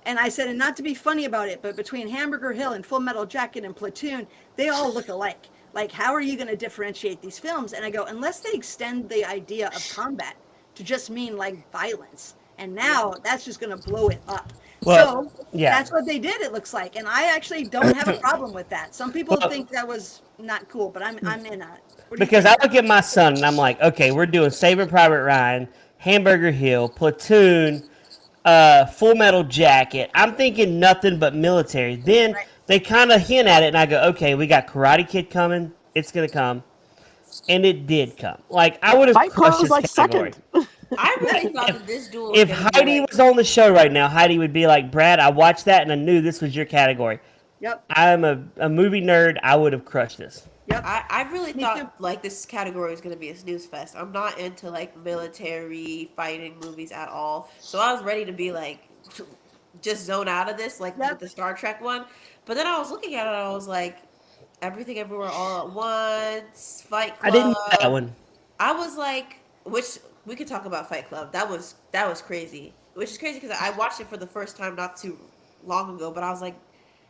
And I said, and not to be funny about it, but between Hamburger Hill and Full Metal Jacket and Platoon, they all look alike. Like, how are you going to differentiate these films? And I go, unless they extend the idea of combat to just mean like violence. And now that's just going to blow it up. Well, so yeah. that's what they did, it looks like. And I actually don't have a problem with that. Some people Well- think that was not cool, but I'm in on it. What do you Because think? I look at my son and I'm like, okay, we're doing Saving Private Ryan, Hamburger Hill, Platoon, Full Metal Jacket. I'm thinking nothing but military. Then Right. they kind of hint at it, and I go, okay, we got Karate Kid coming. It's gonna come, and it did come. Like I would have Fight Club crushed was this like category. second. I really thought that this duel was If gonna be Heidi like, was on the show right now, Heidi would be like, Brad, I watched that and I knew this was your category. Yep. I'm a movie nerd. I would have crushed this. Yep. I really Me thought too. like this category was gonna be a snooze fest. I'm not into like military fighting movies at all, so I was ready to be like just zone out of this, like Yep. with the Star Trek one. But then I was looking at it, and I was like, Everything Everywhere All at Once, Fight Club. I didn't know that one. I was like, which we could talk about Fight Club. That was crazy. Which is crazy because I watched it for the first time not too long ago. But I was like,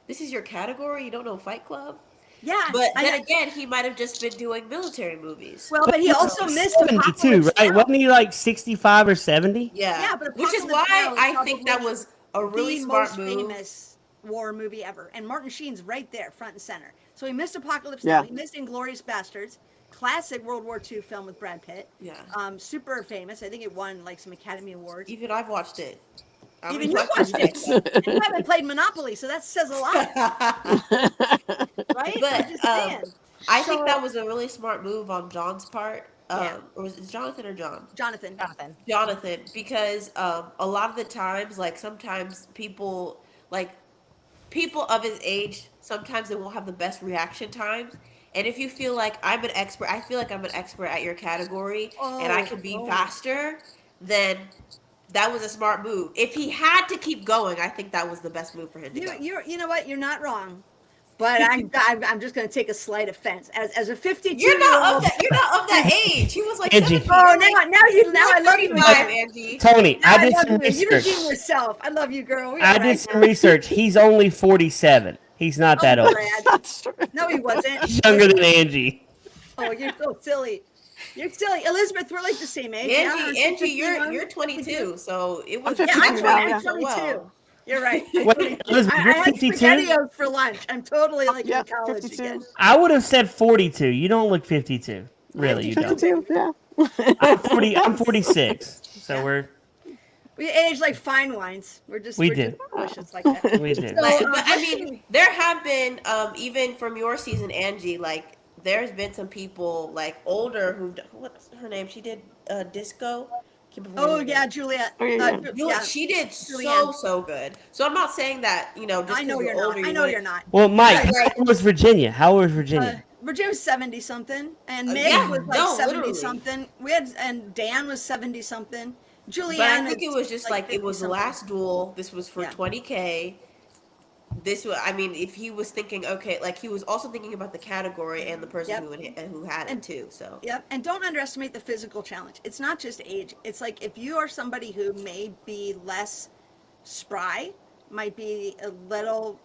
this is your category? You don't know Fight Club? Yeah. But then I- again, he might have just been doing military movies. well, but he also missed 72, Apocalypse right? Now. Wasn't he like 65 or 70? Yeah, Yeah, but which is Apocalypse why Now is I think that probably was a really the smart most move. famous war movie ever, and Martin Sheen's right there, front and center. So he missed Apocalypse Yeah. Now. He missed Inglourious Bastards, classic World War II film with Brad Pitt. Yeah, Super famous. I think it won like some Academy Awards. even I've watched it. I Even mean, you watched it. And you haven't played Monopoly, so that says a lot, right? But, I'm just saying. I think So- that was a really smart move on John's part. Yeah. Or was it Jonathan or John? Jonathan. Jonathan, because a lot of the times, like sometimes people of his age, sometimes they won't have the best reaction times. And if you feel like I'm an expert, I feel like I'm an expert at your category, and I can be faster, then that was a smart move. If he had to keep going, I think that was the best move for him to go. You know what? You're not wrong. But I'm just going to take a slight offense as a 52. You're not of that age. He was like Angie. 17. Oh, now I love you. 35, Angie. Tony, Now I did love some you. You research. redeem yourself. I love you, girl. We I all did right. some research. He's only 47. He's not that old. Brad. That's true. No, he wasn't. He's younger than Angie. Oh, you're so silly. You're silly. Elizabeth, we're like the same age. Angie, you're 22, so it was. I'm Yeah, I'm 52 20, now, I'm 22. You're right. Wait, Elizabeth, I you're had 52? SpaghettiOs for lunch. I'm totally like Yeah, in college 52. again. I would have said 42. You don't look 52. Really, you don't. 52, yeah. I'm 40. I'm 46. So we're We age like fine wines. We're just delicious like that. we do. So, But I let's mean, see. there have been even from your season, Angie. Like, there's been some people like older who what's her name? She did disco. Can't remember Oh her yeah, name. Juliet. Oh, yeah. Yeah. She did Julianne. so good. So I'm not saying that just I know 'cause you're older, not. I you know wouldn't- you're not. Well, Mike, Right. how old was Virginia? How old was Virginia? Virginia was 70 something, and Meg yeah, was like no, 70 literally. something. And Dan was 70 something. Julianne. But I think it is was just like it was the 50-something. last duel. This was for Yeah. 20K. This was, I mean, if he was thinking, okay, like he was also thinking about the category and the person Yep. who had it too. So Yep, and don't underestimate the physical challenge. It's not just age. It's like if you are somebody who may be less spry, might be a little,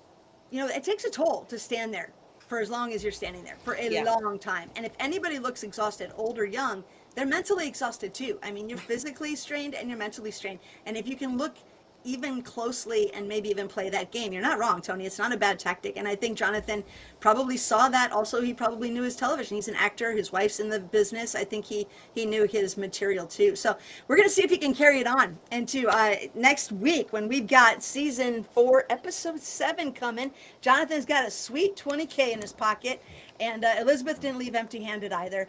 it takes a toll to stand there for as long as you're standing there for a Yeah. long time. And if anybody looks exhausted, old or young, they're mentally exhausted too. I mean, you're physically strained and you're mentally strained. And if you can look even closely and maybe even play that game, you're not wrong, Tony. It's not a bad tactic. And I think Jonathan probably saw that. Also, he probably knew his television. He's an actor. His wife's in the business. I think he knew his material too. So we're going to see if he can carry it on into next week when we've got season 4, episode 7 coming. Jonathan's got a sweet 20K in his pocket. And Elizabeth didn't leave empty-handed either.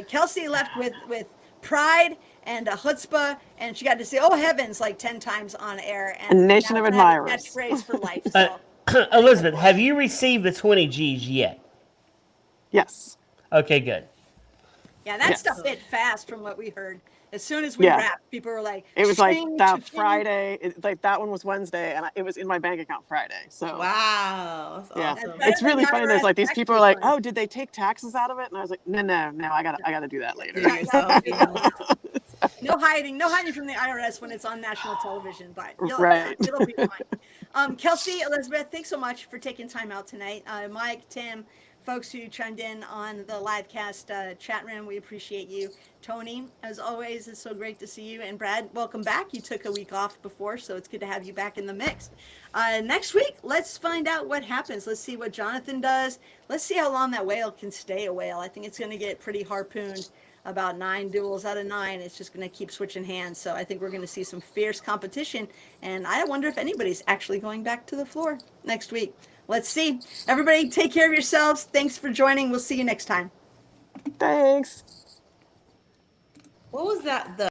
Kelsey left with pride and chutzpah, and she got to say "Oh heavens" like 10 times on air. And A nation now of that admirers. catchphrase for life. So. Elizabeth, have you received the 20 G's yet? Yes. Okay, good. Yeah, that Yes. stuff hit fast from what we heard. As soon as we Yeah. wrapped, people were like, It was like "Ching, that cha-ching." Friday. Like that one was Wednesday, and it was in my bank account Friday. So wow, that's yeah, awesome. That's it's really better funny. than There's like these tax people are like, refund. "Oh, did they take taxes out of it?" And I was like, "No, I gotta do that later." Do yourself, you know. No hiding from the IRS when it's on national television, but Right. it'll be fine. Kelsey, Elizabeth, thanks so much for taking time out tonight. Mike, Tim, folks who chimed in on the live cast chat room, we appreciate you. Tony, as always, it's so great to see you. And Brad, welcome back. You took a week off before, so it's good to have you back in the mix. Next week, let's find out what happens. Let's see what Jonathan does. Let's see how long that whale can stay a whale. I think it's going to get pretty harpooned about 9 duels out of 9. It's just going to keep switching hands. So I think we're going to see some fierce competition. And I wonder if anybody's actually going back to the floor next week. Let's see. Everybody, take care of yourselves. Thanks for joining. We'll see you next time. Thanks. What was that? The